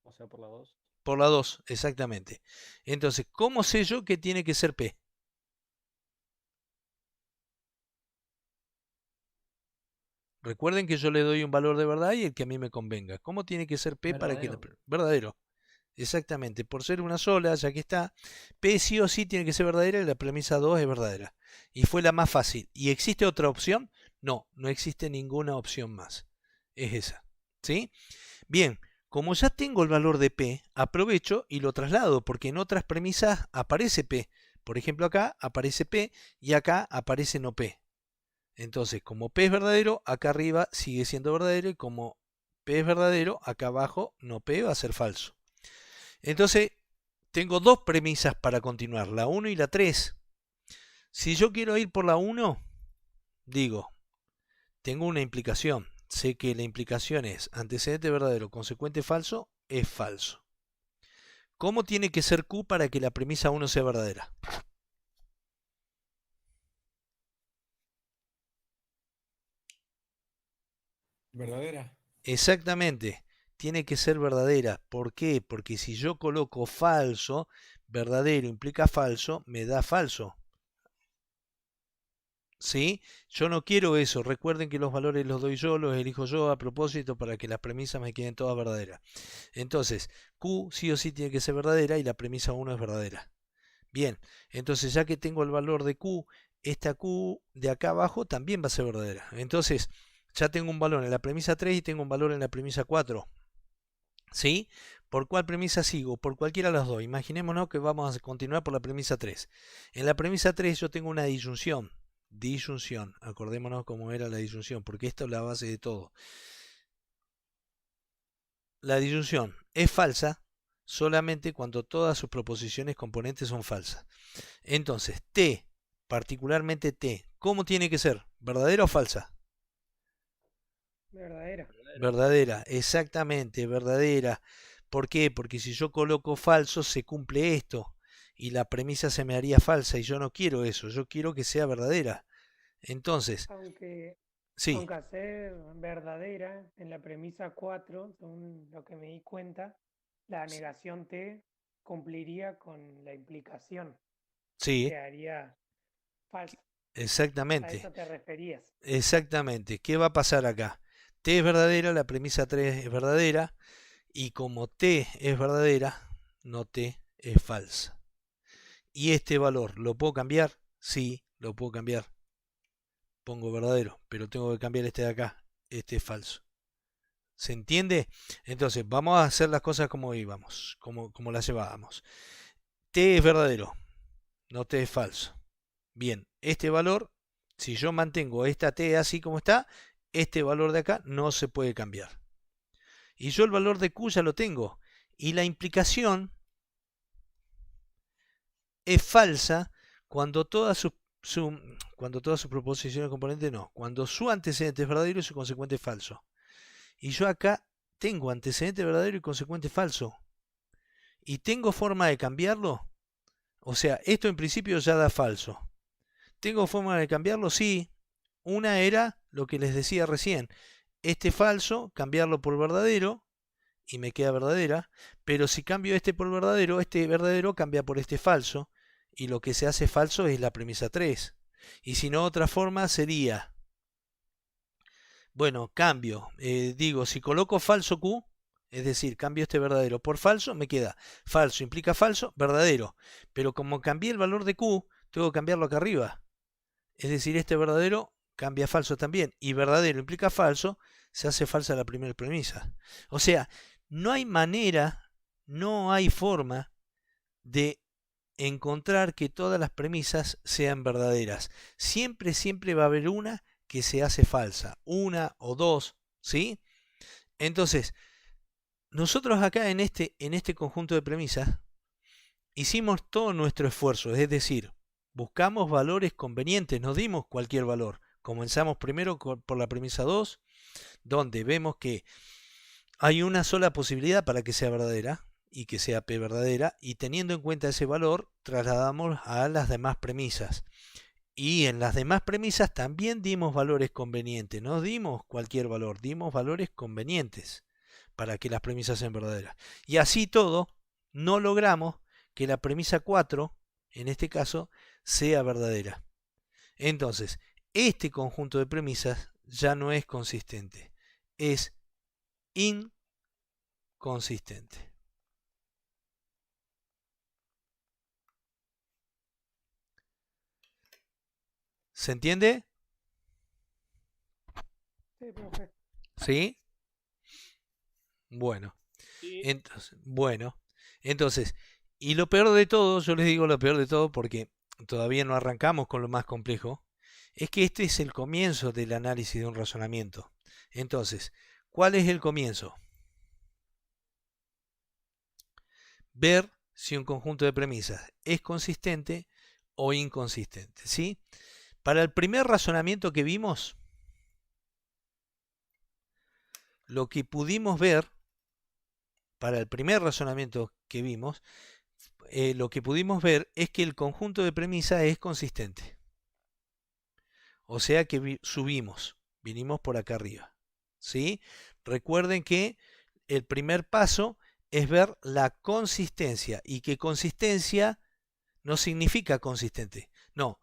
O sea, por la 2. Por la 2, exactamente. Entonces, ¿cómo sé yo que tiene que ser P? Recuerden que yo le doy un valor de verdad y el que a mí me convenga. ¿Cómo tiene que ser P para que... Verdadero. Verdadero. Exactamente. Por ser una sola, ya que está, P sí o sí tiene que ser verdadera y la premisa 2 es verdadera. Y fue la más fácil. ¿Y existe otra opción? No, no existe ninguna opción más. Es esa. ¿Sí? Bien, como ya tengo el valor de P, aprovecho y lo traslado, porque en otras premisas aparece P. Por ejemplo, acá aparece P y acá aparece no P. Entonces, como P es verdadero, acá arriba sigue siendo verdadero y como P es verdadero, acá abajo no P va a ser falso. Entonces, tengo dos premisas para continuar, la 1 y la 3. Si yo quiero ir por la 1, digo, tengo una implicación. Sé que la implicación es antecedente verdadero, consecuente falso, es falso. ¿Cómo tiene que ser Q para que la premisa 1 sea verdadera? ¿Verdadera? Exactamente, tiene que ser verdadera. ¿Por qué? Porque si yo coloco falso, verdadero implica falso, me da falso. ¿Sí? Yo no quiero eso. Recuerden que los valores los doy yo, los elijo yo a propósito para que las premisas me queden todas verdaderas. Entonces, Q sí o sí tiene que ser verdadera y la premisa 1 es verdadera. Bien, entonces ya que tengo el valor de Q, esta Q de acá abajo también va a ser verdadera. Entonces, ya tengo un valor en la premisa 3 y tengo un valor en la premisa 4. ¿Sí? ¿Por cuál premisa sigo? Por cualquiera de las dos. Imaginémonos que vamos a continuar por la premisa 3. En la premisa 3 yo tengo una disyunción. Disyunción. Acordémonos cómo era la disyunción, porque esto es la base de todo. La disyunción es falsa solamente cuando todas sus proposiciones componentes son falsas. Entonces, T, particularmente T, ¿cómo tiene que ser? ¿Verdadera o falsa? Verdadera. Verdadera, exactamente, verdadera. ¿Por qué? Porque si yo coloco falso se cumple esto y la premisa se me haría falsa y yo no quiero eso, yo quiero que sea verdadera. Entonces, Aunque, sí, aunque al ser verdadera, en la premisa 4, según lo que me di cuenta, la negación T cumpliría con la implicación, sí, quedaría falsa. A exactamente, eso te referías. exactamente. ¿Qué va a pasar acá? T es verdadera, la premisa 3 es verdadera y como T es verdadera, no T es falsa. ¿Y este valor lo puedo cambiar? Sí, lo puedo cambiar. Pongo verdadero, pero tengo que cambiar este de acá. Este es falso. ¿Se entiende? Entonces, vamos a hacer las cosas como íbamos, como las llevábamos. T es verdadero, no T es falso. Bien, este valor, si yo mantengo esta T así como está, este valor de acá no se puede cambiar. Y yo el valor de Q ya lo tengo. Y la implicación es falsa cuando todas sus proposiciones componentes no. Cuando su antecedente es verdadero y su consecuente es falso. Y yo acá tengo antecedente verdadero y consecuente falso. ¿Y tengo forma de cambiarlo? O sea, esto en principio ya da falso. ¿Tengo forma de cambiarlo? Sí. Una era lo que les decía recién. Este falso, cambiarlo por verdadero y me queda verdadera. Pero si cambio este por verdadero, este verdadero cambia por este falso. Y lo que se hace falso es la premisa 3. Y si no, otra forma sería... Bueno, cambio. Digo, si coloco falso Q, es decir, cambio este verdadero por falso, me queda falso implica falso, verdadero. Pero como cambié el valor de Q, tengo que cambiarlo acá arriba. Es decir, este verdadero cambia a falso también. Y verdadero implica falso, se hace falsa la primera premisa. O sea, no hay manera, no hay forma de encontrar que todas las premisas sean verdaderas. Siempre, siempre va a haber una que se hace falsa. Una o dos, ¿sí? Entonces, nosotros acá en este conjunto de premisas hicimos todo nuestro esfuerzo, es decir, buscamos valores convenientes, no dimos cualquier valor. Comenzamos primero por la premisa 2, donde vemos que hay una sola posibilidad para que sea verdadera y que sea P verdadera, y teniendo en cuenta ese valor, trasladamos a las demás premisas. Y en las demás premisas también dimos valores convenientes, no dimos cualquier valor, dimos valores convenientes para que las premisas sean verdaderas. Y así todo, no logramos que la premisa 4, en este caso, sea verdadera. Entonces, este conjunto de premisas ya no es consistente, es inconsistente. ¿Se entiende? Sí, profe. ¿Sí? Bueno, Sí. entonces, y lo peor de todo, yo les digo lo peor de todo porque todavía no arrancamos con lo más complejo, es que este es el comienzo del análisis de un razonamiento. Entonces, ¿cuál es el comienzo? Ver si un conjunto de premisas es consistente o inconsistente, ¿sí? Para el primer razonamiento que vimos, lo que pudimos ver, para el primer razonamiento que vimos, lo que pudimos ver es que el conjunto de premisas es consistente. O sea que subimos, vinimos por acá arriba, ¿sí? Recuerden que el primer paso es ver la consistencia, y que consistencia no significa consistente, no,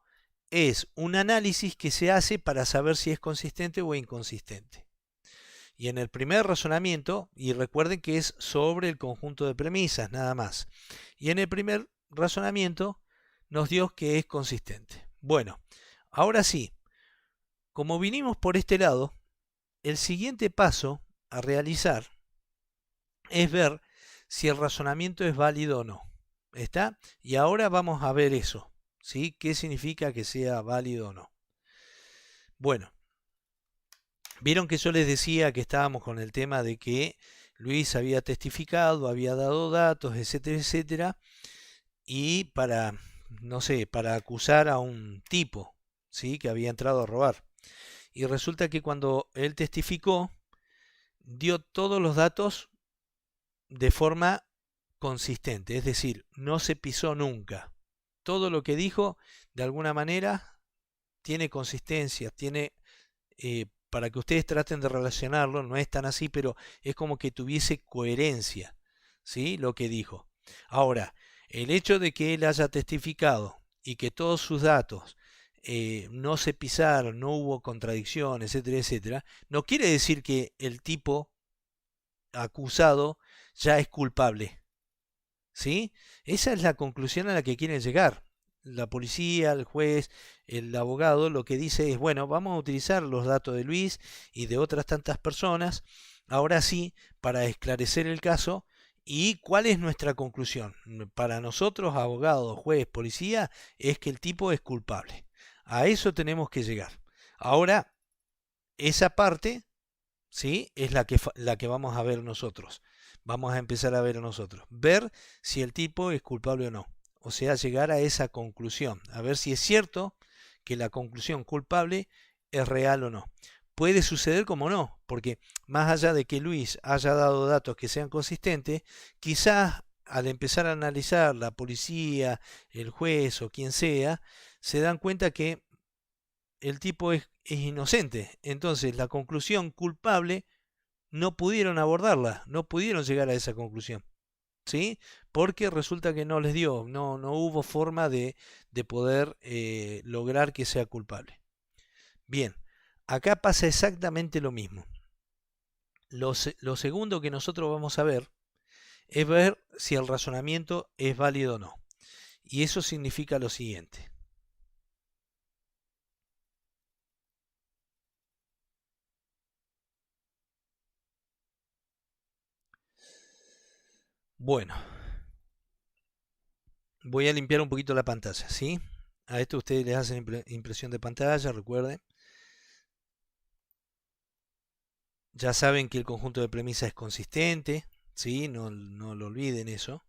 es un análisis que se hace para saber si es consistente o inconsistente. Y en el primer razonamiento, y recuerden que es sobre el conjunto de premisas, nada más. Y en el primer razonamiento nos dio que es consistente. Bueno, ahora sí, como vinimos por este lado, el siguiente paso a realizar es ver si el razonamiento es válido o no. ¿Está? Y ahora vamos a ver eso, ¿sí? ¿Qué significa que sea válido o no? Bueno, vieron que yo les decía que estábamos con el tema de que Luis había testificado, había dado datos, etcétera, etcétera, y para, no sé, para acusar a un tipo, ¿sí? Que había entrado a robar. Y resulta que cuando él testificó, dio todos los datos de forma consistente, es decir, no se pisó nunca. Todo lo que dijo, de alguna manera, tiene consistencia, tiene, para que ustedes traten de relacionarlo, no es tan así, pero es como que tuviese coherencia, ¿sí? Lo que dijo. Ahora, el hecho de que él haya testificado y que todos sus datos no se pisaron, no hubo contradicción, etcétera, etcétera, no quiere decir que el tipo acusado ya es culpable, ¿sí? Esa es la conclusión a la que quieren llegar. La policía, el juez, el abogado, lo que dice es, bueno, vamos a utilizar los datos de Luis y de otras tantas personas, ahora sí, para esclarecer el caso. ¿Y cuál es nuestra conclusión? Para nosotros, abogados, juez, policía, es que el tipo es culpable. A eso tenemos que llegar. Ahora, esa parte, ¿sí? Es la que vamos a ver nosotros. Vamos a empezar a ver nosotros. Ver si el tipo es culpable o no. O sea, llegar a esa conclusión. A ver si es cierto que la conclusión culpable es real o no. Puede suceder como no, porque más allá de que Luis haya dado datos que sean consistentes, quizás al empezar a analizar la policía, el juez o quien sea, se dan cuenta que el tipo es inocente. Entonces la conclusión culpable no pudieron abordarla, no pudieron llegar a esa conclusión, ¿sí? Porque resulta que no les dio, no hubo forma de poder lograr que sea culpable. Bien, acá pasa exactamente lo mismo. Lo segundo que nosotros vamos a ver es ver si el razonamiento es válido o no. Y eso significa lo siguiente. Bueno, voy a limpiar un poquito la pantalla, ¿sí? A esto ustedes les hacen impresión de pantalla, recuerden. Ya saben que el conjunto de premisas es consistente, ¿sí? No lo olviden eso.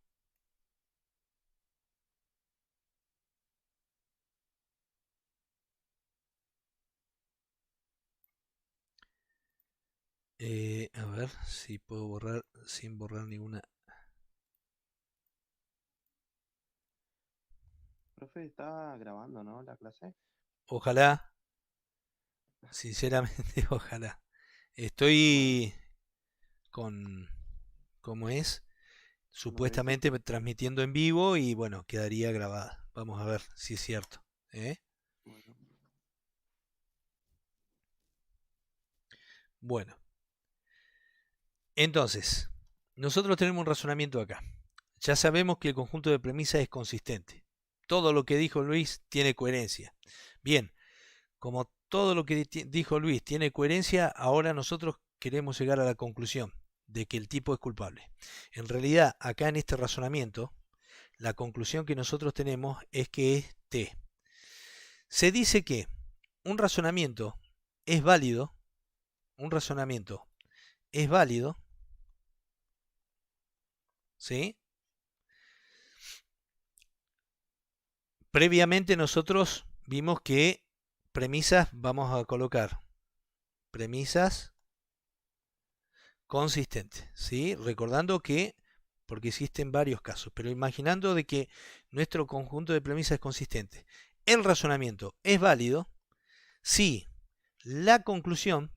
A ver si puedo borrar sin borrar ninguna. Profe, está grabando, ¿no? La clase. Ojalá, sinceramente, ojalá. Estoy con, ¿cómo es? Supuestamente transmitiendo en vivo y bueno, quedaría grabada. Vamos a ver si es cierto. Bueno. Bueno, entonces, nosotros tenemos un razonamiento acá. Ya sabemos que el conjunto de premisas es consistente. Todo lo que dijo Luis tiene coherencia. Bien, como todo lo que dijo Luis tiene coherencia, ahora nosotros queremos llegar a la conclusión de que el tipo es culpable. En realidad, acá en este razonamiento, la conclusión que nosotros tenemos es que es T. Se dice que un razonamiento es válido, ¿sí? Previamente nosotros vimos que premisas vamos a colocar premisas consistentes, ¿sí? Recordando que, porque existen varios casos, pero imaginando de que nuestro conjunto de premisas es consistente. El razonamiento es válido si la conclusión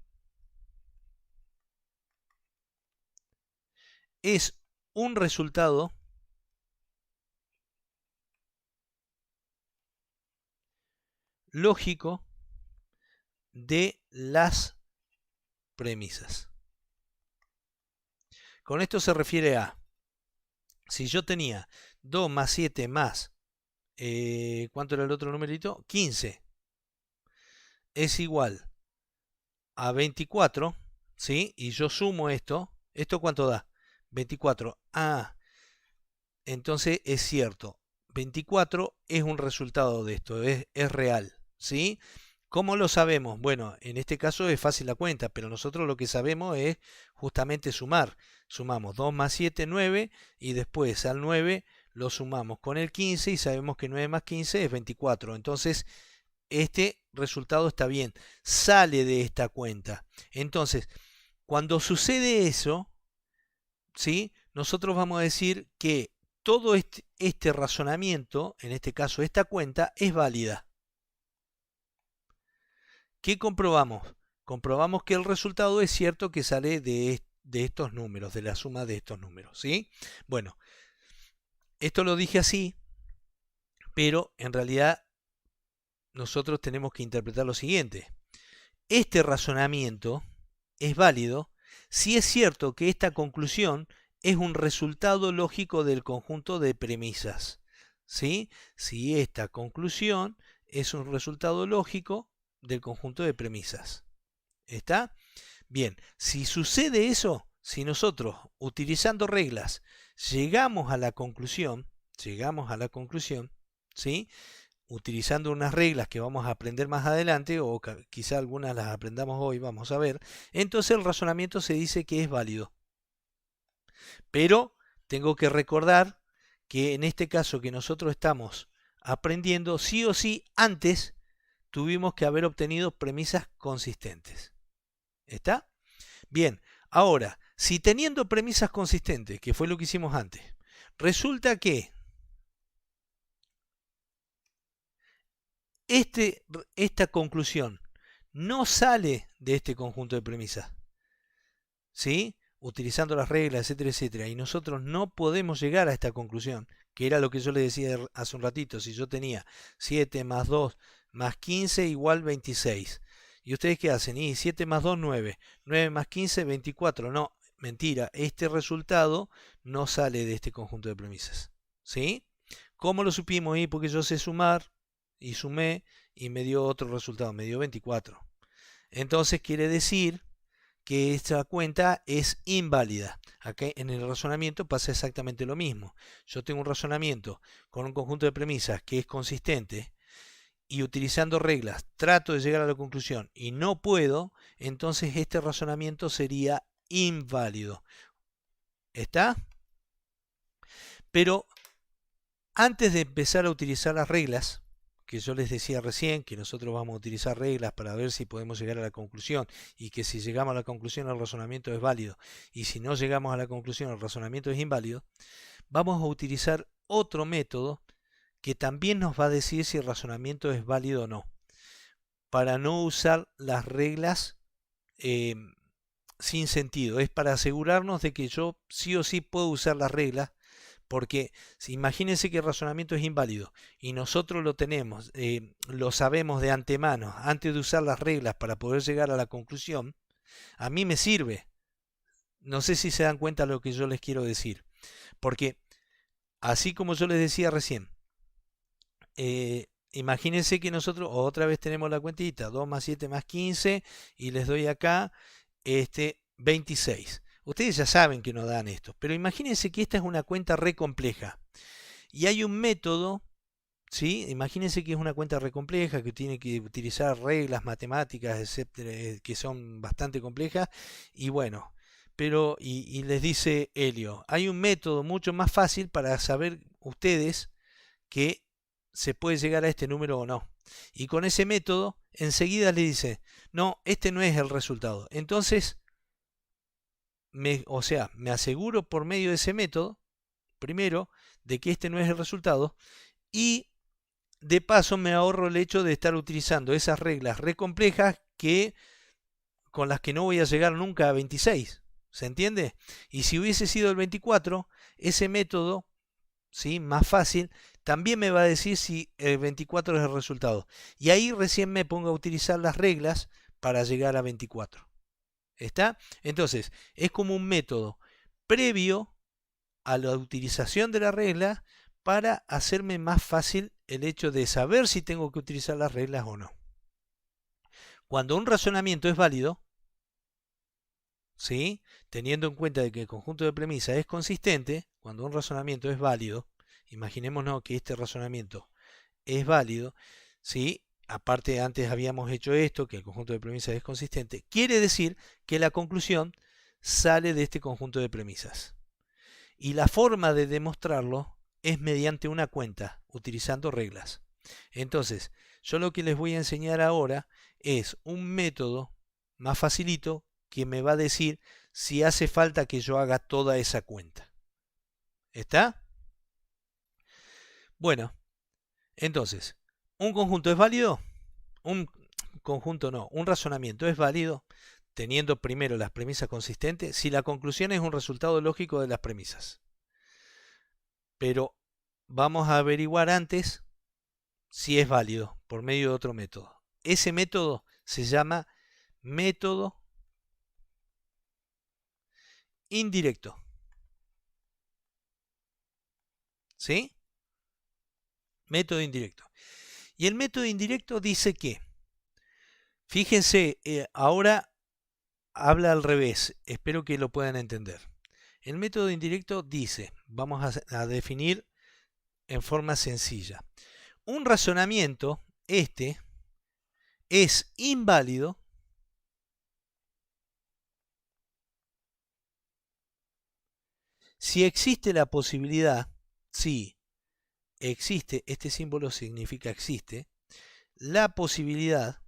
es un resultado lógico de las premisas. Con esto se refiere a, si yo tenía 2 más 7 más, ¿cuánto era el otro numerito? 15, es igual a 24, ¿sí? Y yo sumo esto, ¿esto cuánto da? 24. Ah, entonces es cierto, 24 es un resultado de esto, es real, ¿sí? ¿Cómo lo sabemos? Bueno, en este caso es fácil la cuenta, pero nosotros lo que sabemos es justamente sumar. Sumamos 2 más 7, 9, y después al 9 lo sumamos con el 15 y sabemos que 9 más 15 es 24. Entonces, este resultado está bien, sale de esta cuenta. Entonces, cuando sucede eso, ¿sí? Nosotros vamos a decir que todo este razonamiento, en este caso esta cuenta, es válida. ¿Qué comprobamos? Comprobamos que el resultado es cierto que sale de estos números, de la suma de estos números, ¿sí? Bueno, esto lo dije así, pero en realidad nosotros tenemos que interpretar lo siguiente. Este razonamiento es válido si es cierto que esta conclusión es un resultado lógico del conjunto de premisas, ¿sí? Si esta conclusión es un resultado lógico del conjunto de premisas. ¿Está? Bien, si sucede eso, si nosotros utilizando reglas llegamos a la conclusión, ¿sí? Utilizando unas reglas que vamos a aprender más adelante, o quizá algunas las aprendamos hoy, vamos a ver, entonces el razonamiento se dice que es válido. Pero tengo que recordar que en este caso que nosotros estamos aprendiendo, sí o sí, antes tuvimos que haber obtenido premisas consistentes. ¿Está? Bien, ahora, si teniendo premisas consistentes, que fue lo que hicimos antes, resulta que esta conclusión no sale de este conjunto de premisas, ¿sí? Utilizando las reglas, etcétera, etcétera, y nosotros no podemos llegar a esta conclusión, que era lo que yo le decía hace un ratito, si yo tenía 7 más 2 más 15 igual 26. ¿Y ustedes qué hacen? Y 7 más 2, 9. 9 más 15, 24. No, mentira. Este resultado no sale de este conjunto de premisas. ¿Sí? ¿Cómo lo supimos? Y porque yo sé sumar y sumé y me dio otro resultado, me dio 24. Entonces quiere decir que esta cuenta es inválida. Acá en el razonamiento pasa exactamente lo mismo. Yo tengo un razonamiento con un conjunto de premisas que es consistente, y utilizando reglas trato de llegar a la conclusión y no puedo, entonces este razonamiento sería inválido. ¿Está? Pero antes de empezar a utilizar las reglas que yo les decía recién, que nosotros vamos a utilizar reglas para ver si podemos llegar a la conclusión, y que si llegamos a la conclusión el razonamiento es válido, y si no llegamos a la conclusión el razonamiento es inválido, vamos a utilizar otro método que también nos va a decir si el razonamiento es válido o no, para no usar las reglas sin sentido. Es para asegurarnos de que yo sí o sí puedo usar las reglas, porque si imagínense que el razonamiento es inválido y nosotros lo tenemos, lo sabemos de antemano, antes de usar las reglas para poder llegar a la conclusión, a mí me sirve. No sé si se dan cuenta de lo que yo les quiero decir, porque así como yo les decía recién, imagínense que nosotros otra vez tenemos la cuentita, 2 más 7 más 15, y les doy acá 26. Ustedes ya saben que no dan esto, pero imagínense que esta es una cuenta re compleja y hay un método, ¿sí? Imagínense que es una cuenta re compleja que tiene que utilizar reglas matemáticas, etcétera, que son bastante complejas, y bueno, pero y les dice Helio, hay un método mucho más fácil para saber ustedes que se puede llegar a este número o no. Y con ese método enseguida le dice, no, este no es el resultado. Entonces, me aseguro por medio de ese método, primero, de que este no es el resultado, y de paso me ahorro el hecho de estar utilizando esas reglas re complejas con las que no voy a llegar nunca a 26. ¿Se entiende? Y si hubiese sido el 24, ese método, ¿sí?, más fácil, también me va a decir si el 24 es el resultado. Y ahí recién me pongo a utilizar las reglas para llegar a 24. ¿Está? Entonces, es como un método previo a la utilización de la regla para hacerme más fácil el hecho de saber si tengo que utilizar las reglas o no. Cuando un razonamiento es válido, ¿sí?, teniendo en cuenta de que el conjunto de premisas es consistente, cuando un razonamiento es válido, imaginémonos que este razonamiento es válido, ¿sí?, aparte antes habíamos hecho esto, que el conjunto de premisas es consistente, quiere decir que la conclusión sale de este conjunto de premisas. Y la forma de demostrarlo es mediante una cuenta, utilizando reglas. Entonces, yo lo que les voy a enseñar ahora es un método más facilito que me va a decir si hace falta que yo haga toda esa cuenta. ¿Está? Bueno, entonces, ¿un conjunto es válido? Un razonamiento es válido teniendo primero las premisas consistentes si la conclusión es un resultado lógico de las premisas. Pero vamos a averiguar antes si es válido por medio de otro método. Ese método se llama método indirecto. ¿Sí? Método indirecto. Y el método indirecto dice que, fíjense, ahora habla al revés, espero que lo puedan entender. El método indirecto dice, vamos a definir en forma sencilla, un razonamiento, es inválido si existe la posibilidad, si existe, este símbolo significa existe, la posibilidad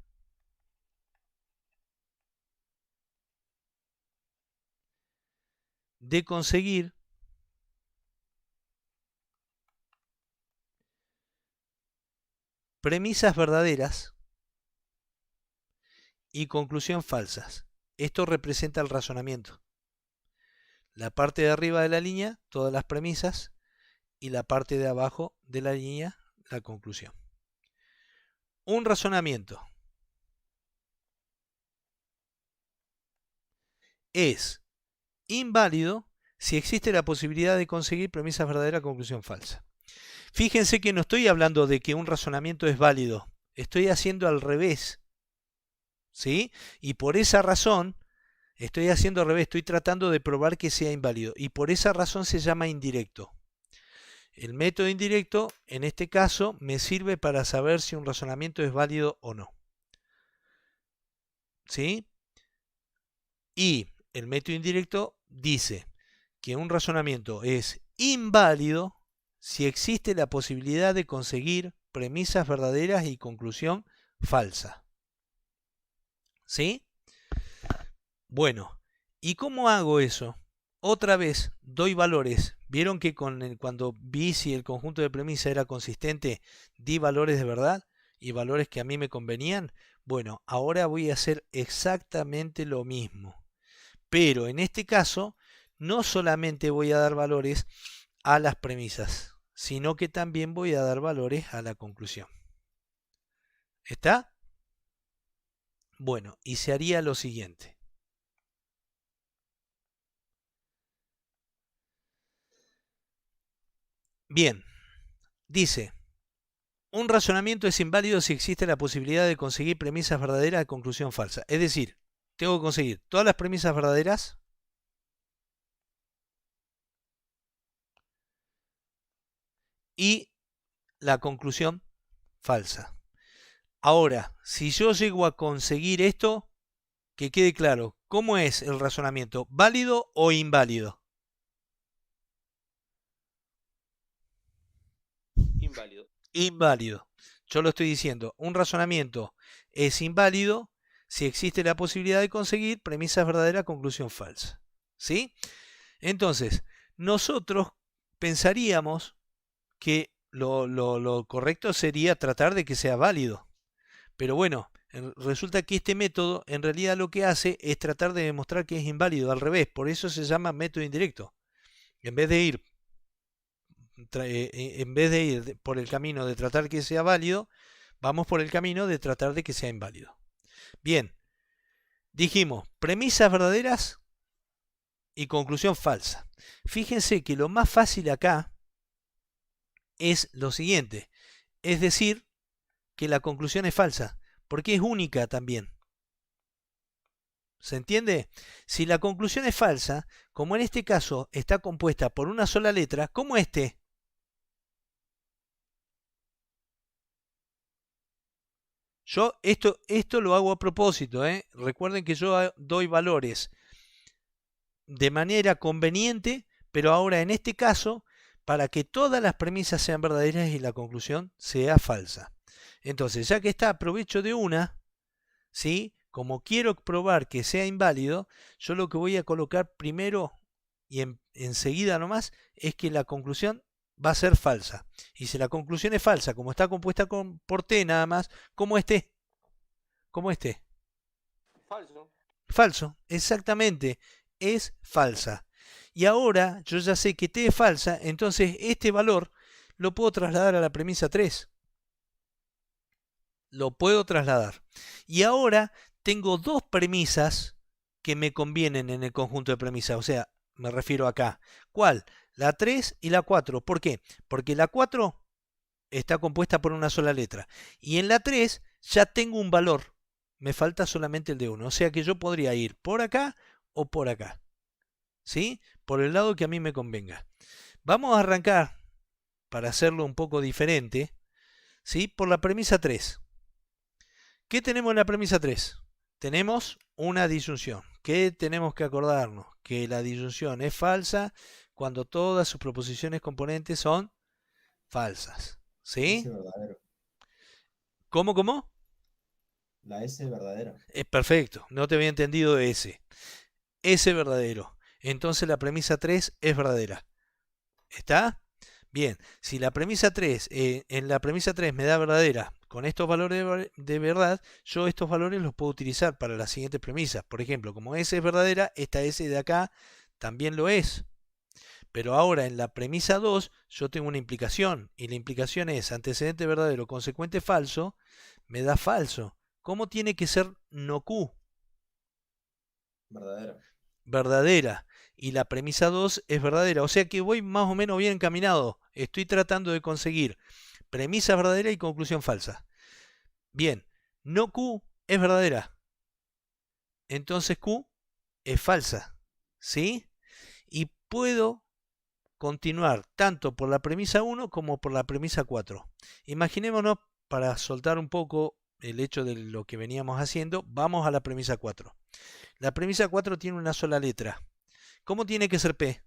de conseguir premisas verdaderas y conclusión falsas. Esto representa el razonamiento. La parte de arriba de la línea, todas las premisas, y la parte de abajo de la línea, la conclusión. Un razonamiento es inválido si existe la posibilidad de conseguir premisas verdaderas, conclusión falsa. Fíjense que no estoy hablando de que un razonamiento es válido, estoy haciendo al revés, ¿sí? Y por esa razón, estoy haciendo al revés, estoy tratando de probar que sea inválido, y por esa razón se llama indirecto. El método indirecto, en este caso, me sirve para saber si un razonamiento es válido o no. ¿Sí? Y el método indirecto dice que un razonamiento es inválido si existe la posibilidad de conseguir premisas verdaderas y conclusión falsa. ¿Sí? Bueno, ¿y cómo hago eso? Otra vez doy valores. ¿Vieron que cuando vi si el conjunto de premisas era consistente, di valores de verdad y valores que a mí me convenían? Bueno, ahora voy a hacer exactamente lo mismo. Pero en este caso, no solamente voy a dar valores a las premisas, sino que también voy a dar valores a la conclusión. ¿Está? Bueno, y se haría lo siguiente. Bien, dice, un razonamiento es inválido si existe la posibilidad de conseguir premisas verdaderas de conclusión falsa. Es decir, tengo que conseguir todas las premisas verdaderas y la conclusión falsa. Ahora, si yo llego a conseguir esto, que quede claro, ¿cómo es el razonamiento? ¿Válido o inválido? Inválido. Inválido. Yo lo estoy diciendo. Un razonamiento es inválido si existe la posibilidad de conseguir premisas verdaderas, conclusión falsa. ¿Sí? Entonces, nosotros pensaríamos que lo correcto sería tratar de que sea válido. Pero bueno, resulta que este método en realidad lo que hace es tratar de demostrar que es inválido, al revés. Por eso se llama método indirecto. En vez de ir por el camino de tratar que sea válido, vamos por el camino de tratar de que sea inválido. Bien, dijimos premisas verdaderas y conclusión falsa. Fíjense que lo más fácil acá es lo siguiente, es decir, que la conclusión es falsa, porque es única también. ¿Se entiende? Si la conclusión es falsa, como en este caso está compuesta por una sola letra, como este. Yo esto lo hago a propósito, ¿eh? Recuerden que yo doy valores de manera conveniente, pero ahora en este caso, para que todas las premisas sean verdaderas y la conclusión sea falsa. Entonces, ya que está, aprovecho de una, ¿sí? Como quiero probar que sea inválido, yo lo que voy a colocar primero y enseguida nomás es que la conclusión va a ser falsa. Y si la conclusión es falsa, como está compuesta por T nada más, ¿cómo esté? ¿Cómo esté? Falso. Falso, exactamente, es falsa. Y ahora yo ya sé que T es falsa, entonces este valor lo puedo trasladar a la premisa 3. Lo puedo trasladar. Y ahora tengo dos premisas que me convienen en el conjunto de premisas. O sea, me refiero acá. ¿Cuál? La 3 y la 4. ¿Por qué? Porque la 4 está compuesta por una sola letra. Y en la 3 ya tengo un valor. Me falta solamente el de 1. O sea que yo podría ir por acá o por acá. ¿Sí? Por el lado que a mí me convenga. Vamos a arrancar, para hacerlo un poco diferente, ¿sí? Por la premisa 3. ¿Qué tenemos en la premisa 3? Tenemos una disyunción. ¿Qué tenemos que acordarnos? Que la disyunción es falsa cuando todas sus proposiciones componentes son falsas. ¿Sí? S verdadero. ¿Cómo? La S verdadera. Es perfecto. No te había entendido S. S verdadero. Entonces la premisa 3 es verdadera. ¿Está? Bien. Si la premisa 3, en la premisa 3 me da verdadera con estos valores de verdad, yo estos valores los puedo utilizar para las siguientes premisas. Por ejemplo, como S es verdadera, esta S de acá también lo es. Pero ahora en la premisa 2 yo tengo una implicación, y la implicación es antecedente verdadero, consecuente falso, me da falso. ¿Cómo tiene que ser no Q? Verdadera. Verdadera. Y la premisa 2 es verdadera. O sea que voy más o menos bien encaminado. Estoy tratando de conseguir premisa verdadera y conclusión falsa. Bien, no Q es verdadera. Entonces Q es falsa. ¿Sí? Y puedo continuar tanto por la premisa 1 como por la premisa 4. Imaginémonos, para soltar un poco el hecho de lo que veníamos haciendo, vamos a la premisa 4. La premisa 4 tiene una sola letra. ¿Cómo tiene que ser P?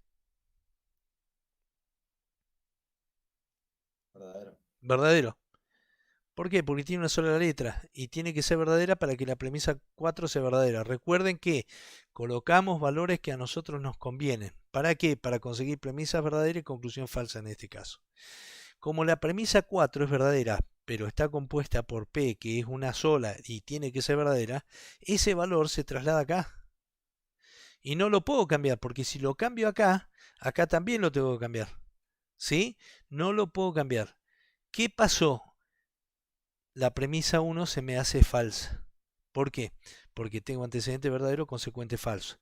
Verdadero. Verdadero. ¿Por qué? Porque tiene una sola letra y tiene que ser verdadera para que la premisa 4 sea verdadera. Recuerden que colocamos valores que a nosotros nos convienen. ¿Para qué? Para conseguir premisas verdaderas y conclusión falsa en este caso. Como la premisa 4 es verdadera, pero está compuesta por P, que es una sola y tiene que ser verdadera, ese valor se traslada acá. Y no lo puedo cambiar, porque si lo cambio acá, acá también lo tengo que cambiar. ¿Sí? No lo puedo cambiar. ¿Qué pasó? La premisa 1 se me hace falsa. ¿Por qué? Porque tengo antecedente verdadero, consecuente falso.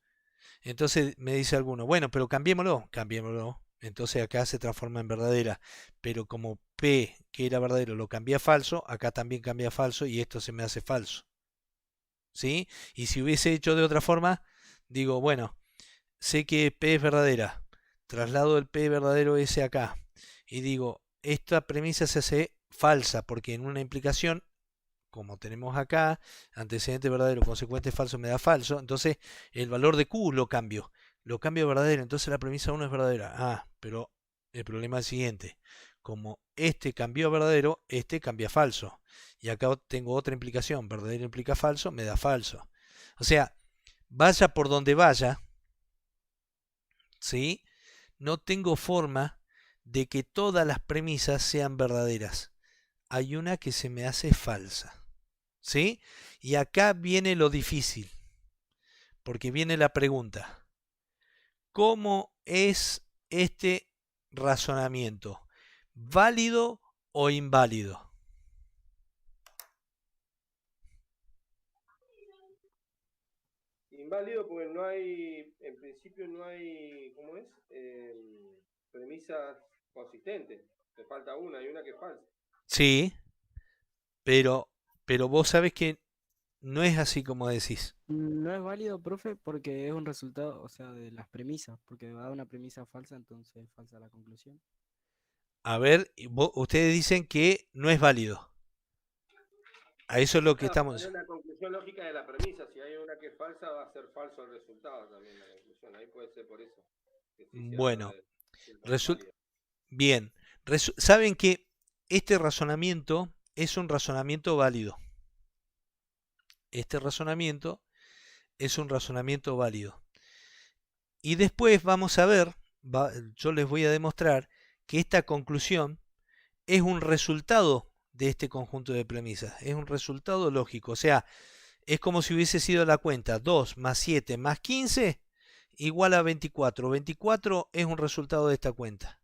Entonces me dice alguno, bueno, pero cambiémoslo. Cambiémoslo. Entonces acá se transforma en verdadera. Pero como P, que era verdadero, lo cambia a falso, acá también cambia a falso y esto se me hace falso. ¿Sí? Y si hubiese hecho de otra forma, digo, bueno, sé que P es verdadera. Traslado el P verdadero ese acá. Y digo, esta premisa se hace falsa porque en una implicación, como tenemos acá, antecedente verdadero, consecuente falso me da falso, entonces el valor de Q lo cambio a verdadero, entonces la premisa 1 es verdadera. Ah, pero el problema es el siguiente, como este cambió a verdadero, este cambia a falso, y acá tengo otra implicación, verdadero implica falso, me da falso. O sea, vaya por donde vaya, ¿sí? No tengo forma de que todas las premisas sean verdaderas. Hay una que se me hace falsa. ¿Sí? Y acá viene lo difícil, porque viene la pregunta. ¿Cómo es este razonamiento? ¿Válido o inválido? Inválido porque no hay, en principio no hay, ¿cómo es? Premisas consistentes. Te falta una, hay una que es falsa. Sí, pero vos sabés que no es así como decís. No es válido, profe, porque es un resultado, o sea, de las premisas, porque va a dar una premisa falsa, entonces es falsa la conclusión. A ver, ustedes dicen que no es válido. A eso es lo que Claro, estamos... es una conclusión lógica de la premisa. Si hay una que es falsa, va a ser falso el resultado también la conclusión. Ahí puede ser por eso. Que sí sea Bueno, válido. bien. Saben que este razonamiento es un razonamiento válido. Este razonamiento es un razonamiento válido. Y después vamos a ver, yo les voy a demostrar que esta conclusión es un resultado de este conjunto de premisas. Es un resultado lógico. O sea, es como si hubiese sido la cuenta 2 más 7 más 15 igual a 24. 24 es un resultado de esta cuenta.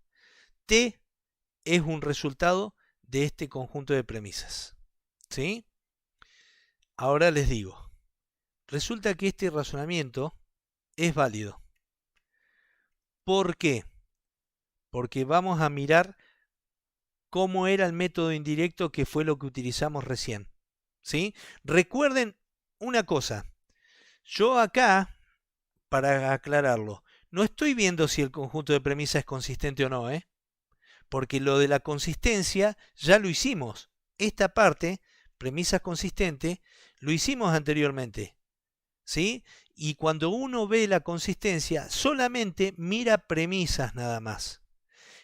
T es un resultado de este conjunto de premisas. ¿Sí? Ahora les digo, resulta que este razonamiento es válido. ¿Por qué? Porque vamos a mirar cómo era el método indirecto que fue lo que utilizamos recién. ¿Sí? Recuerden una cosa. Yo acá, para aclararlo, no estoy viendo si el conjunto de premisas es consistente o no, ¿eh? Porque lo de la consistencia ya lo hicimos. Esta parte, premisas consistentes, lo hicimos anteriormente. ¿Sí? Y cuando uno ve la consistencia, solamente mira premisas nada más.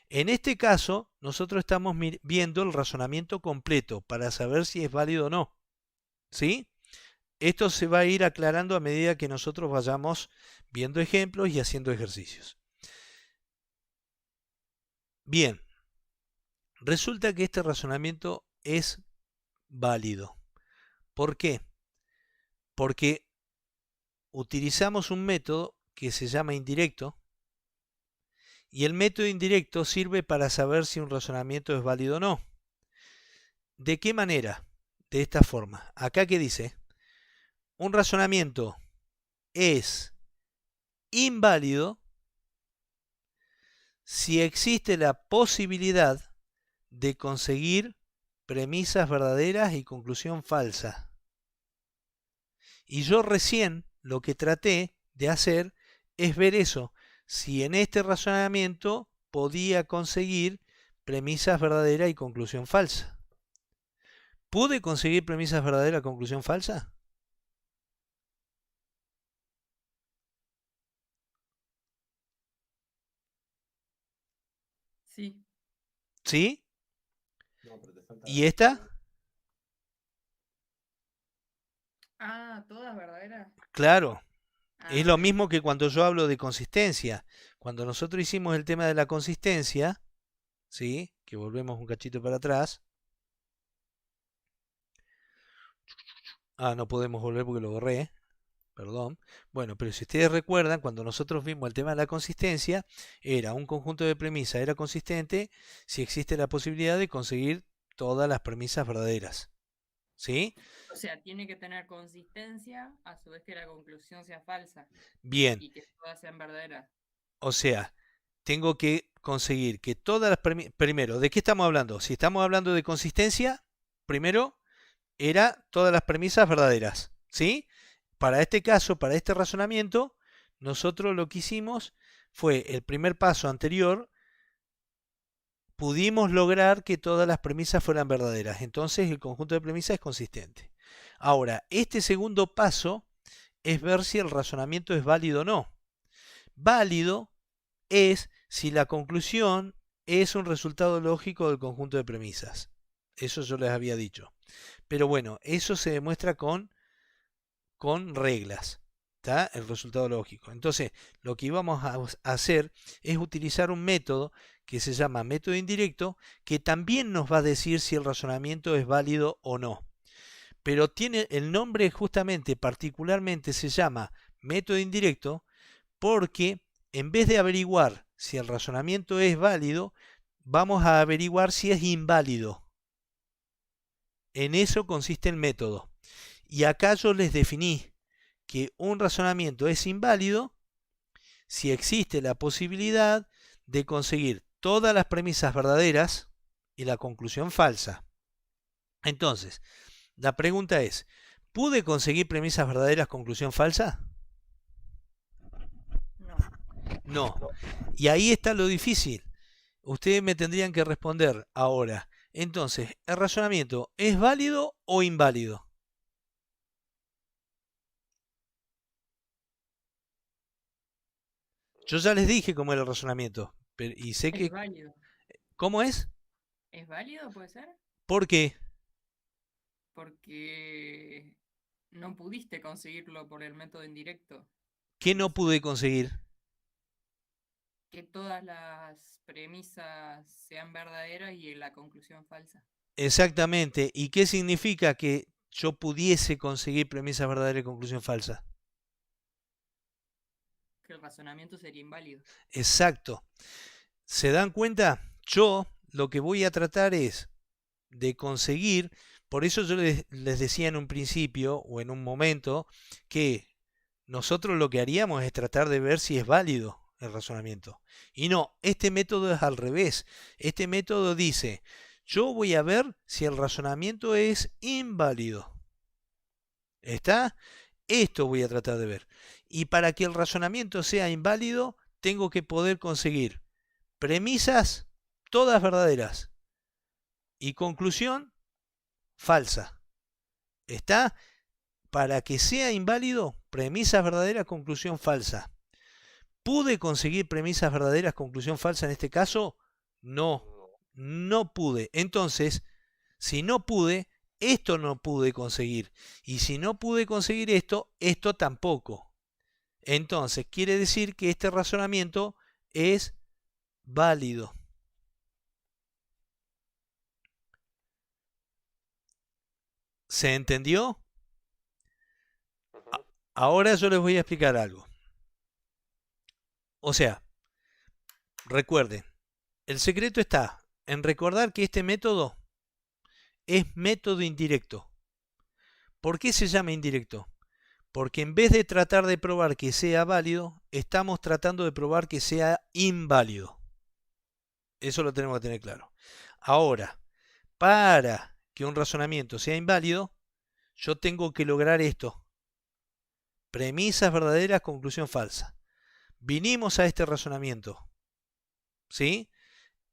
En este caso, nosotros estamos viendo el razonamiento completo para saber si es válido o no. ¿Sí? Esto se va a ir aclarando a medida que nosotros vayamos viendo ejemplos y haciendo ejercicios. Bien, resulta que este razonamiento es válido. ¿Por qué? Porque utilizamos un método que se llama indirecto y el método indirecto sirve para saber si un razonamiento es válido o no. ¿De qué manera? De esta forma. Acá que dice, un razonamiento es inválido si existe la posibilidad de conseguir premisas verdaderas y conclusión falsa. Y yo recién lo que traté de hacer es ver eso, si en este razonamiento podía conseguir premisas verdaderas y conclusión falsa. ¿Pude conseguir premisas verdaderas y conclusión falsa? Sí. ¿Sí? No, pero te falta ¿Y esta? todas verdaderas? Claro, es Ah, lo bien. mismo que cuando yo hablo de consistencia. Cuando nosotros hicimos el tema de la consistencia, ¿sí? Que volvemos un cachito para atrás. Ah, no podemos volver porque lo borré. Perdón. Bueno, pero si ustedes recuerdan, cuando nosotros vimos el tema de la consistencia, era un conjunto de premisas, era consistente si existe la posibilidad de conseguir todas las premisas verdaderas. ¿Sí? O sea, tiene que tener consistencia a su vez que la conclusión sea falsa Bien. y que todas sean verdaderas. O sea, tengo que conseguir que todas las premisas... Primero, ¿de qué estamos hablando? Si estamos hablando de consistencia, primero era todas las premisas verdaderas. ¿Sí? Para este caso, para este razonamiento, nosotros lo que hicimos fue el primer paso anterior, pudimos lograr que todas las premisas fueran verdaderas. Entonces el conjunto de premisas es consistente. Ahora, este segundo paso es ver si el razonamiento es válido o no. Válido es si la conclusión es un resultado lógico del conjunto de premisas. Eso yo les había dicho. Pero bueno, eso se demuestra con reglas. ¿Está? El resultado lógico. Entonces, lo que íbamos a hacer es utilizar un método que se llama método indirecto, que también nos va a decir si el razonamiento es válido o no. Pero tiene el nombre justamente, particularmente se llama método indirecto, porque en vez de averiguar si el razonamiento es válido, vamos a averiguar si es inválido. En eso consiste el método. Y acá yo les definí que un razonamiento es inválido si existe la posibilidad de conseguir todas las premisas verdaderas y la conclusión falsa. Entonces, la pregunta es, ¿pude conseguir premisas verdaderas, conclusión falsa? No. No. Y ahí está lo difícil. Ustedes me tendrían que responder ahora. Entonces, ¿el razonamiento es válido o inválido? Yo ya les dije cómo era el razonamiento. Y sé que... Es válido. ¿Cómo es? ¿Es válido, puede ser? ¿Por qué? Porque no pudiste conseguirlo por el método indirecto. ¿Qué no pude conseguir? Que todas las premisas sean verdaderas y la conclusión falsa. Exactamente. ¿Y qué significa que yo pudiese conseguir premisas verdaderas y conclusión falsa? Que el razonamiento sería inválido. Exacto. ¿Se dan cuenta? Yo lo que voy a tratar es de conseguir, por eso yo les decía en un principio o en un momento que nosotros lo que haríamos es tratar de ver si es válido el razonamiento. Y no, este método es al revés. Este método dice, yo voy a ver si el razonamiento es inválido. ¿Está? Esto voy a tratar de ver. Y para que el razonamiento sea inválido, tengo que poder conseguir premisas todas verdaderas y conclusión falsa. ¿Está? Para que sea inválido, premisas verdaderas, conclusión falsa. ¿Pude conseguir premisas verdaderas, conclusión falsa en este caso? No, no pude. Entonces, si no pude, esto no pude conseguir. Y si no pude conseguir esto, esto tampoco. Entonces, quiere decir que este razonamiento es válido. ¿Se entendió? Ahora yo les voy a explicar algo. O sea, recuerden, el secreto está en recordar que este método es método indirecto. ¿Por qué se llama indirecto? Porque en vez de tratar de probar que sea válido, estamos tratando de probar que sea inválido. Eso lo tenemos que tener claro. Ahora, para que un razonamiento sea inválido, yo tengo que lograr esto. Premisas verdaderas, conclusión falsa. Vinimos a este razonamiento, ¿sí?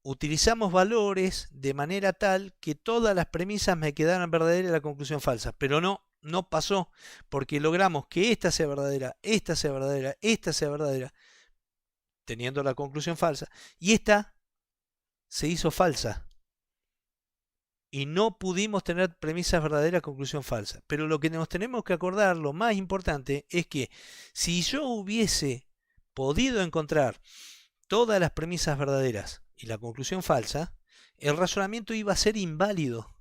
Utilizamos valores de manera tal que todas las premisas me quedaran verdaderas y la conclusión falsa, pero no pasó, porque logramos que esta sea verdadera, esta sea verdadera, esta sea verdadera, teniendo la conclusión falsa, y esta se hizo falsa. y no pudimos tener premisas verdaderas, conclusión falsa. Pero lo que nos tenemos que acordar, lo más importante, es que si yo hubiese podido encontrar todas las premisas verdaderas y la conclusión falsa, el razonamiento iba a ser inválido.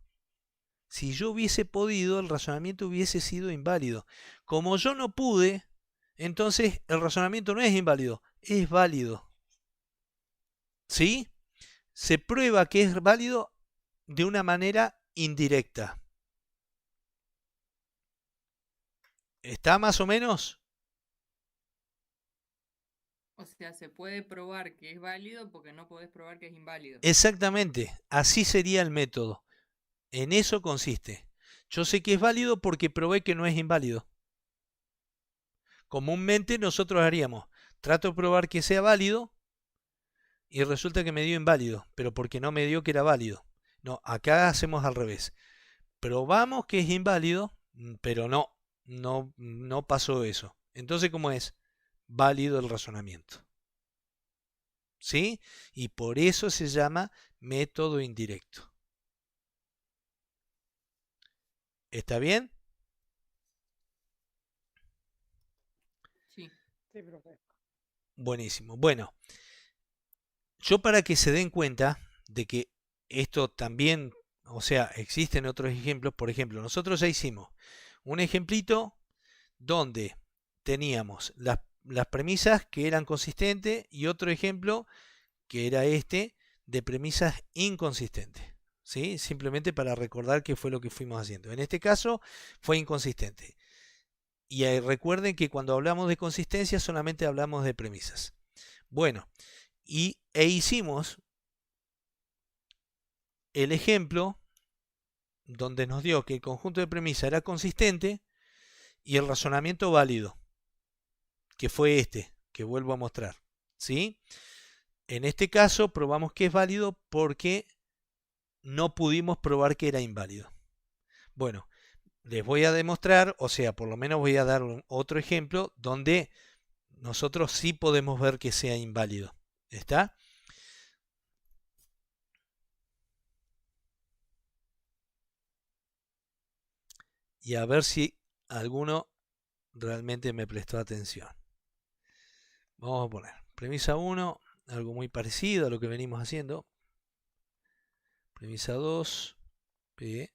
Si yo hubiese podido, el razonamiento hubiese sido inválido. Como yo no pude, entonces el razonamiento no es inválido, es válido. ¿Sí? Se prueba que es válido de una manera indirecta. ¿Está más o menos? O sea, se puede probar que es válido porque no podés probar que es inválido. Exactamente, así sería el método. En eso consiste. Yo sé que es válido porque probé que no es inválido. Comúnmente nosotros haríamos, trato de probar que sea válido y resulta que me dio inválido, pero porque no me dio que era válido. No, acá hacemos al revés. Probamos que es inválido, pero no pasó eso. Entonces, ¿cómo es? Válido el razonamiento. ¿Sí? Y por eso se llama método indirecto. ¿Está bien? Sí. Sí, profe. Buenísimo. Bueno, yo para que se den cuenta de que esto también, o sea, existen otros ejemplos. Por ejemplo, nosotros ya hicimos un ejemplito donde teníamos las premisas que eran consistentes y otro ejemplo que era este de premisas inconsistentes. ¿Sí? Simplemente para recordar qué fue lo que fuimos haciendo. En este caso fue inconsistente. Y recuerden que cuando hablamos de consistencia solamente hablamos de premisas. Bueno, hicimos el ejemplo donde nos dio que el conjunto de premisas era consistente y el razonamiento válido, que fue este, que vuelvo a mostrar. ¿Sí? En este caso probamos que es válido porque no pudimos probar que era inválido. Bueno, les voy a demostrar, o sea, por lo menos voy a dar otro ejemplo donde nosotros sí podemos ver que sea inválido. ¿Está? Y a ver si alguno realmente me prestó atención. Vamos a poner premisa 1, algo muy parecido a lo que venimos haciendo. Premisa 2, P.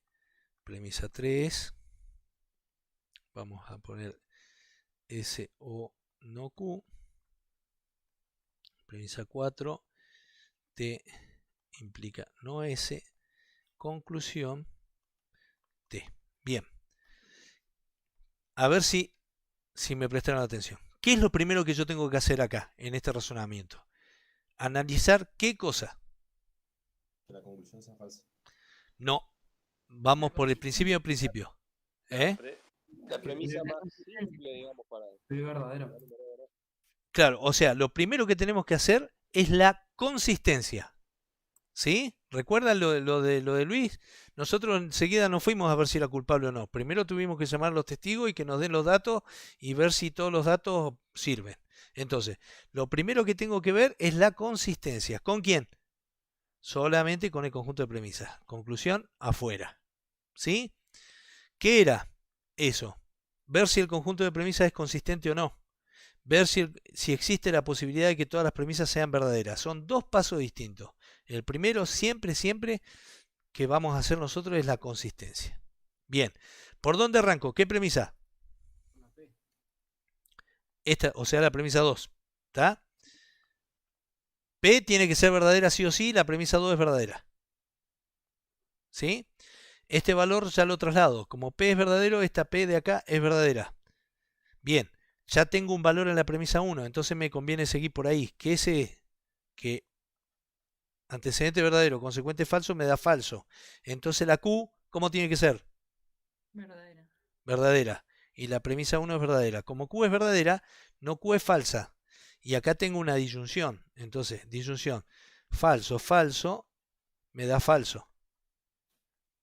Premisa 3, vamos a poner S o no Q. Premisa 4, T implica no S. Conclusión, T. Bien. A ver si me prestaron atención. ¿Qué es lo primero que yo tengo que hacer acá, en este razonamiento? Analizar qué cosa. Que la conclusión sea falsa. No. Vamos por el principio. ¿Eh? La premisa más simple, digamos, para... Es verdadero. Claro, o sea, lo primero que tenemos que hacer es la consistencia. ¿Sí? ¿Recuerdan lo de Luis? Nosotros enseguida no fuimos a ver si era culpable o no. Primero tuvimos que llamar a los testigos y que nos den los datos y ver si todos los datos sirven. Entonces, lo primero que tengo que ver es la consistencia. ¿Con quién? Solamente con el conjunto de premisas. Conclusión, afuera. ¿Sí? ¿Qué era eso? Ver si el conjunto de premisas es consistente o no. Ver si existe la posibilidad de que todas las premisas sean verdaderas. Son dos pasos distintos. El primero, siempre que vamos a hacer nosotros es la consistencia. Bien, ¿por dónde arranco? ¿Qué premisa? Esta, o sea, la premisa 2. ¿Está? P tiene que ser verdadera sí o sí, la premisa 2 es verdadera. ¿Sí? Este valor ya lo traslado. Como P es verdadero, esta P de acá es verdadera. Bien, ya tengo un valor en la premisa 1, entonces me conviene seguir por ahí. Que ese que antecedente verdadero, consecuente falso, me da falso. Entonces la Q, ¿cómo tiene que ser? Verdadera. Verdadera. Y la premisa 1 es verdadera. Como Q es verdadera, no Q es falsa. Y acá tengo una disyunción. Entonces, disyunción. Falso, falso, me da falso.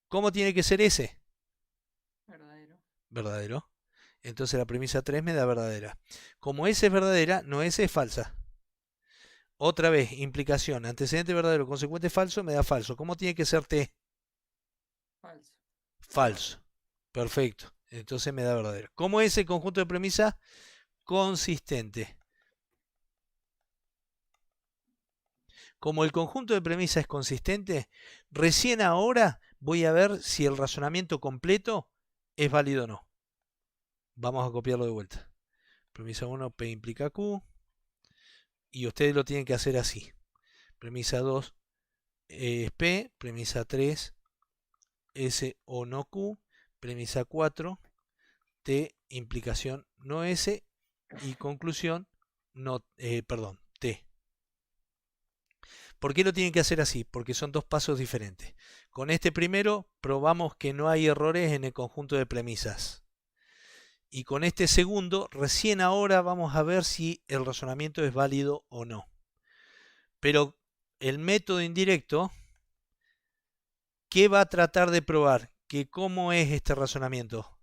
¿Cómo tiene que ser ese? Verdadero. Verdadero. Entonces la premisa 3 me da verdadera. Como S es verdadera, no S es falsa. Otra vez, implicación. Antecedente verdadero, consecuente falso, me da falso. ¿Cómo tiene que ser T? Falso. Falso. Perfecto. Entonces me da verdadero. ¿Cómo es el conjunto de premisas? Consistente. Como el conjunto de premisas es consistente, recién ahora voy a ver si el razonamiento completo es válido o no. Vamos a copiarlo de vuelta. Premisa 1, P implica Q. Y ustedes lo tienen que hacer así. Premisa 2 es P. Premisa 3, S o no Q. Premisa 4, T implicación no S. Y conclusión, no, T. ¿Por qué lo tienen que hacer así? Porque son dos pasos diferentes. Con este primero probamos que no hay errores en el conjunto de premisas. Y con este segundo, recién ahora vamos a ver si el razonamiento es válido o no. Pero el método indirecto, ¿qué va a tratar de probar? Que ¿cómo es este razonamiento?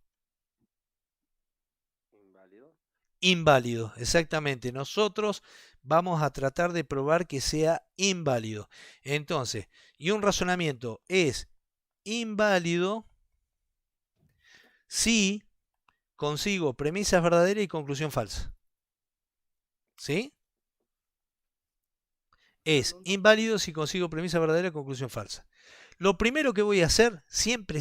Inválido. Inválido, exactamente. Nosotros vamos a tratar de probar que sea inválido. Entonces, y un razonamiento es inválido si consigo premisas verdaderas y conclusión falsa. ¿Sí? Es inválido si consigo premisa verdadera y conclusión falsa. Lo primero que voy a hacer, siempre,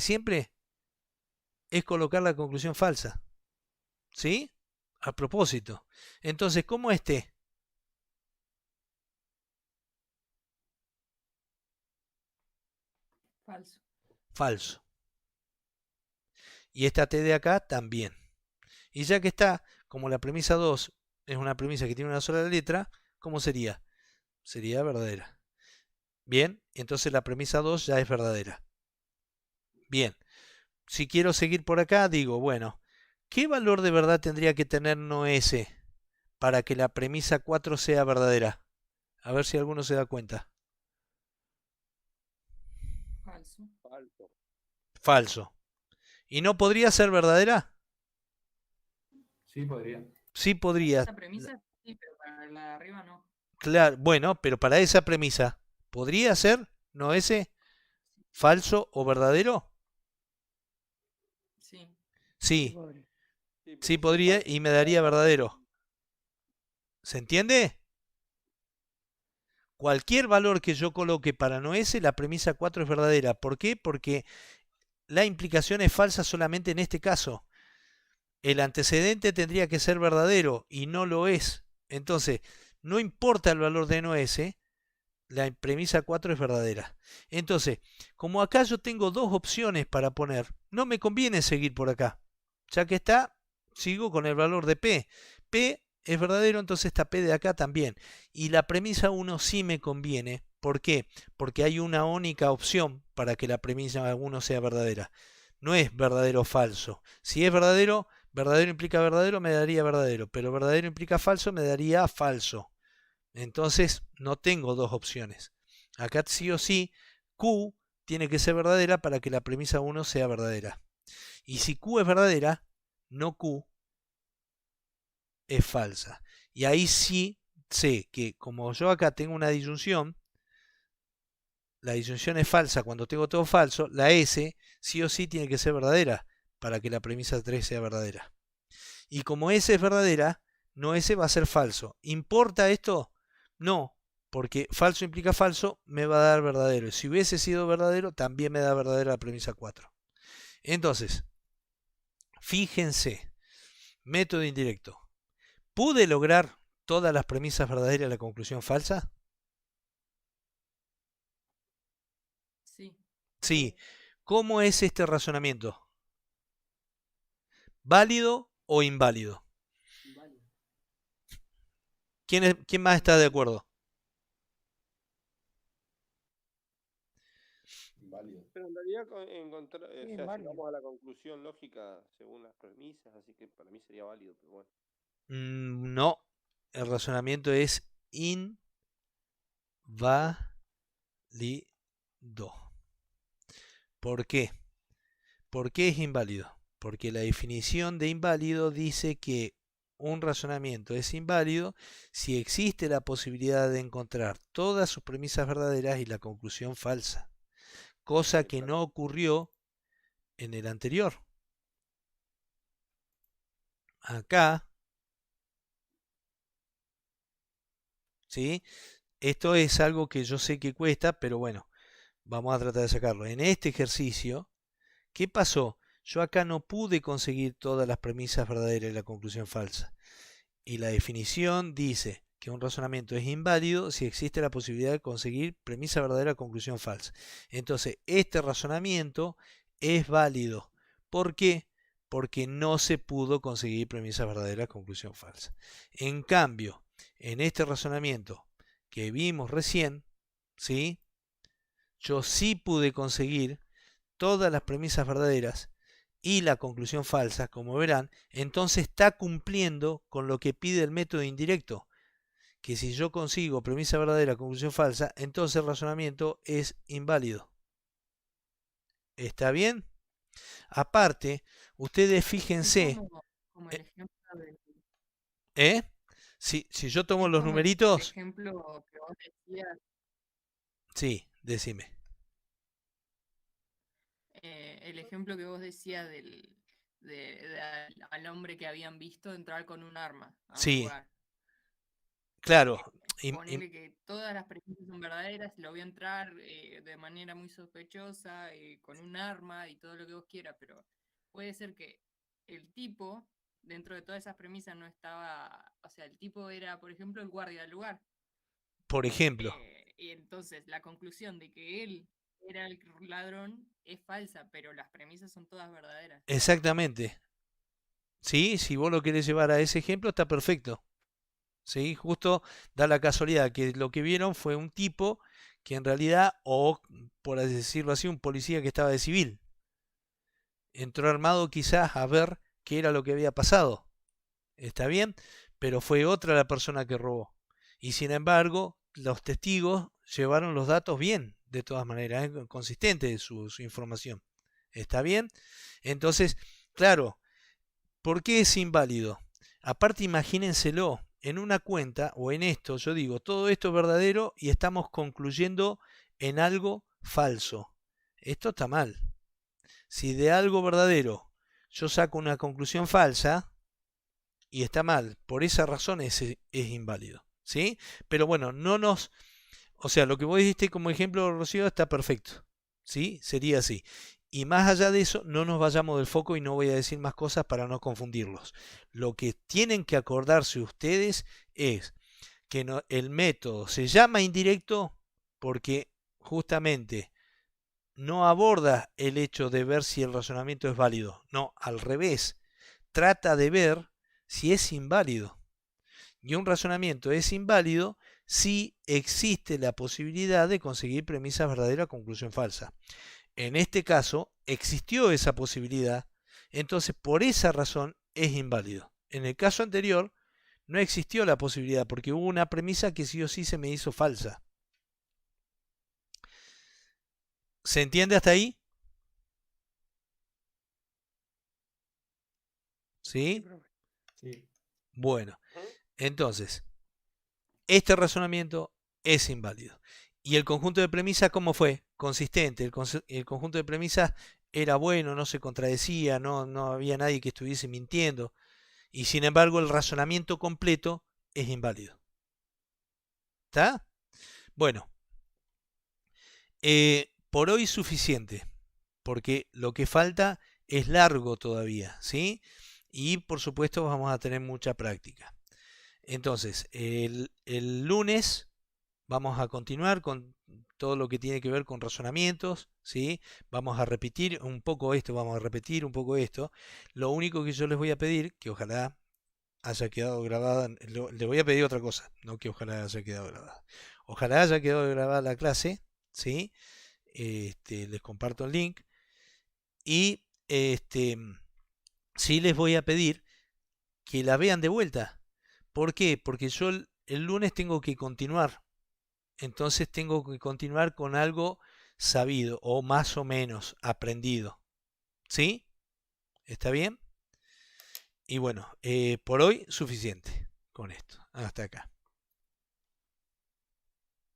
es colocar la conclusión falsa. ¿Sí? A propósito. Entonces, ¿cómo es T? Falso. Falso. Y esta T de acá también. Y ya que está, como la premisa 2 es una premisa que tiene una sola letra, ¿cómo sería? Sería verdadera. Bien, entonces la premisa 2 ya es verdadera. Bien, si quiero seguir por acá, digo, bueno, ¿qué valor de verdad tendría que tener no S para que la premisa 4 sea verdadera? A ver si alguno se da cuenta. Falso. Falso. Falso. ¿Y no podría ser verdadera? Sí, podría. Sí podría. Esa premisa sí, pero para la de arriba no. Claro, bueno, pero para esa premisa, ¿podría ser no S falso o verdadero? Sí. Sí, Podría. sí podría y me daría verdadero. ¿Se entiende? Cualquier valor que yo coloque para no S, la premisa 4 es verdadera. ¿Por qué? Porque la implicación es falsa solamente en este caso. El antecedente tendría que ser verdadero y no lo es. Entonces, no importa el valor de no S, la premisa 4 es verdadera. Entonces, como acá yo tengo dos opciones para poner, no me conviene seguir por acá. Ya que está, sigo con el valor de P. P es verdadero, entonces esta P de acá también. Y la premisa 1 sí me conviene. ¿Por qué? Porque hay una única opción para que la premisa 1 sea verdadera. No es verdadero o falso. Si es verdadero, verdadero implica verdadero, me daría verdadero. Pero verdadero implica falso, me daría falso. Entonces no tengo dos opciones. Acá sí o sí, Q tiene que ser verdadera para que la premisa 1 sea verdadera. Y si Q es verdadera, no Q es falsa. Y ahí sí sé que como yo acá tengo una disyunción, la disyunción es falsa cuando tengo todo falso, la S sí o sí tiene que ser verdadera para que la premisa 3 sea verdadera. Y como S es verdadera, no S va a ser falso. ¿Importa esto? No, porque falso implica falso, me va a dar verdadero. Y si hubiese sido verdadero, también me da verdadera la premisa 4. Entonces, fíjense, método indirecto. ¿Pude lograr todas las premisas verdaderas y la conclusión falsa? Sí. Sí. ¿Cómo es este razonamiento? ¿Válido o inválido? Inválido. ¿Quién más está de acuerdo? Inválido. Pero en realidad encontrar, o sea, válido. llegamos a la conclusión lógica según las premisas, así que para mí sería válido, pero bueno. No, el razonamiento es inválido. ¿Por qué? ¿Por qué es inválido? Porque la definición de inválido dice que un razonamiento es inválido si existe la posibilidad de encontrar todas sus premisas verdaderas y la conclusión falsa. Cosa que no ocurrió en el anterior. Acá, ¿sí? Esto es algo que yo sé que cuesta, pero bueno, vamos a tratar de sacarlo. En este ejercicio, ¿qué pasó? Yo acá no pude conseguir todas las premisas verdaderas y la conclusión falsa. Y la definición dice que un razonamiento es inválido si existe la posibilidad de conseguir premisa verdadera, conclusión falsa. Entonces, este razonamiento es válido. ¿Por qué? Porque no se pudo conseguir premisa verdadera, conclusión falsa. En cambio, en este razonamiento que vimos recién, ¿sí? Yo sí pude conseguir todas las premisas verdaderas y la conclusión falsa, como verán, entonces está cumpliendo con lo que pide el método indirecto, que si yo consigo premisa verdadera, conclusión falsa, entonces el razonamiento es inválido. ¿Está bien? Aparte, ustedes Es fíjense, como el ejemplo del, ¿eh? Si yo tomo es los como el numeritos, ejemplo que vos decías, sí, decime. el ejemplo que vos decías al hombre que habían visto entrar con un arma a un Sí, lugar. claro. Ponele que todas las premisas son verdaderas, lo vio entrar de manera muy sospechosa, con un arma y todo lo que vos quieras, pero puede ser que el tipo, dentro de todas esas premisas, no estaba, o sea, el tipo era, por ejemplo, el guardia del lugar. Por ejemplo, Y entonces la conclusión de que él era el ladrón es falsa, pero las premisas son todas verdaderas. exactamente. ¿Sí? Si vos lo querés llevar a ese ejemplo, está perfecto. ¿Sí? Justo da la casualidad que lo que vieron fue un tipo que en realidad, o por así decirlo así, un policía que estaba de civil. Entró armado quizás a ver qué era lo que había pasado. ¿Está bien? Pero fue otra la persona que robó. Y sin embargo, los testigos llevaron los datos bien, de todas maneras, consistente su información. ¿Está bien? Entonces, claro, ¿por qué es inválido? Aparte, imagínenselo, en una cuenta o en esto, yo digo, todo esto es verdadero y estamos concluyendo en algo falso. Esto está mal. Si de algo verdadero yo saco una conclusión falsa y está mal, por esa razón es inválido. ¿Sí? Pero bueno, no nos... O sea, lo que vos dijiste como ejemplo, Rocío, está perfecto. ¿Sí? Sería así. Y más allá de eso, no nos vayamos del foco y no voy a decir más cosas para no confundirlos. Lo que tienen que acordarse ustedes es que el método se llama indirecto porque justamente no aborda el hecho de ver si el razonamiento es válido. No, al revés. Trata de ver si es inválido. Y un razonamiento es inválido si existe la posibilidad de conseguir premisas verdaderas, conclusión falsa. En este caso, existió esa posibilidad, entonces por esa razón es inválido. En el caso anterior, no existió la posibilidad porque hubo una premisa que sí o sí se me hizo falsa. ¿Se entiende hasta ahí? ¿Sí? Sí. Bueno, entonces, este razonamiento es inválido. ¿Y el conjunto de premisas cómo fue? Consistente. El conjunto de premisas era bueno, no se contradecía, no había nadie que estuviese mintiendo. Y sin embargo, el razonamiento completo es inválido. ¿Está? Bueno, por hoy suficiente, porque lo que falta es largo todavía, ¿sí? Y por supuesto vamos a tener mucha práctica. Entonces, el lunes vamos a continuar con todo lo que tiene que ver con razonamientos, ¿sí? Vamos a repetir un poco esto, vamos a repetir un poco esto. Lo único que yo les voy a pedir, que ojalá haya quedado grabada, le voy a pedir otra cosa, no que ojalá haya quedado grabada. Ojalá haya quedado grabada la clase, ¿sí? Les comparto el link y sí les voy a pedir que la vean de vuelta. ¿Por qué? Porque yo el lunes tengo que continuar. Entonces tengo que continuar con algo sabido o más o menos aprendido. ¿Sí? ¿Está bien? Y bueno, por hoy suficiente con esto. Hasta acá.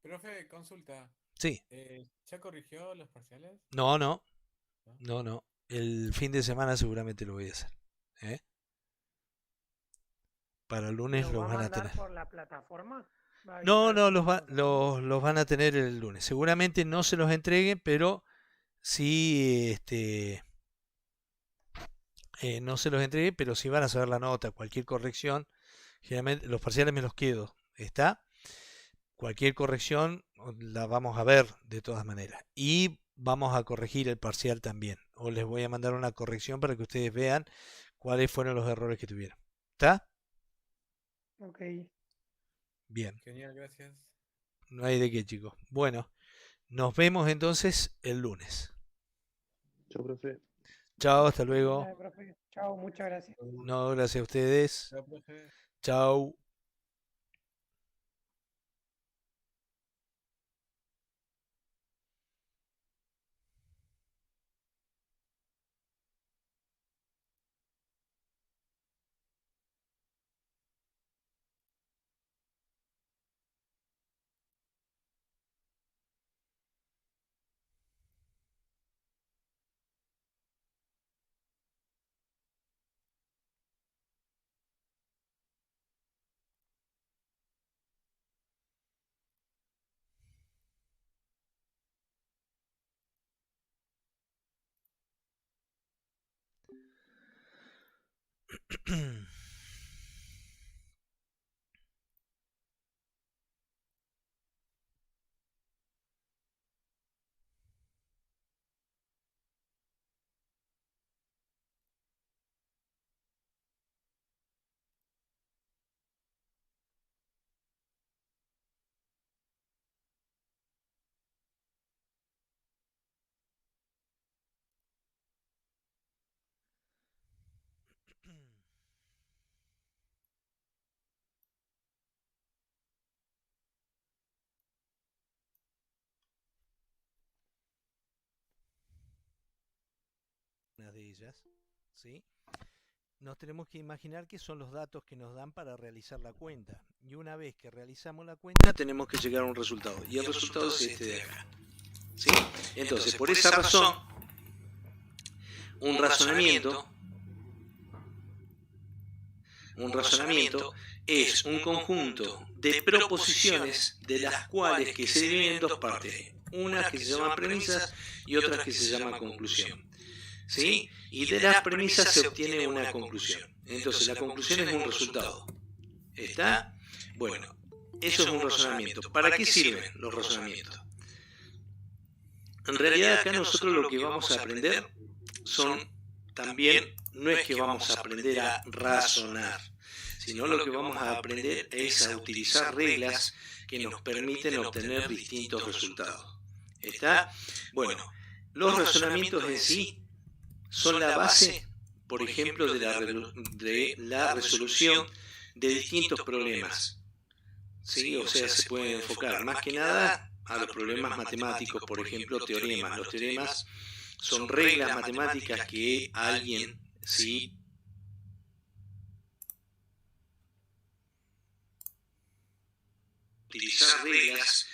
Profe, consulta. Sí. ¿Ya corrigió los parciales? No. ¿No? el fin de semana seguramente lo voy a hacer. ¿eh? Para el lunes ¿Lo los va a van a mandar tener. por la plataforma? ¿Va a No, avisar no, por la plataforma? los van a tener el lunes. Seguramente no se los entreguen, pero sí, no se los entregué, pero sí van a saber la nota, cualquier corrección. Generalmente los parciales me los quedo, ¿está? Cualquier corrección la vamos a ver de todas maneras. Y vamos a corregir el parcial también. O les voy a mandar una corrección para que ustedes vean cuáles fueron los errores que tuvieron. ¿Está? Ok. Bien. Genial, gracias. No hay de qué, chicos. Bueno, nos vemos entonces el lunes. Chao, profe. Chao, hasta luego. Dale, profe. Chao, muchas gracias. No, gracias a ustedes. Chao, profe. Chao. Una de ellas, ¿sí? Nos tenemos que imaginar que son los datos que nos dan para realizar la cuenta. Y una vez que realizamos la cuenta, tenemos que llegar a un resultado. Y el resultado es este de acá. ¿Sí? Entonces, por esa razón, un razonamiento es un conjunto de proposiciones de las cuales que se dividen en dos partes. Unas que se llaman premisas y otras que se llaman conclusión. ¿Sí? Y de las premisas se obtiene una conclusión. Entonces la conclusión es un resultado. ¿Está? Bueno, eso es un razonamiento. ¿Para qué sirven los razonamientos? En realidad acá nosotros lo que vamos a aprender son también, no es que vamos a aprender a razonar, sino lo que vamos a aprender es a utilizar reglas que nos permiten obtener distintos resultados. ¿Está? Bueno, los razonamientos en sí son la base, por ejemplo, de la resolución de distintos problemas. ¿Sí? O sea, se pueden enfocar más que nada a los problemas matemáticos, por ejemplo, teoremas. Los teoremas son reglas matemáticas que alguien, ¿sí?, utilizar reglas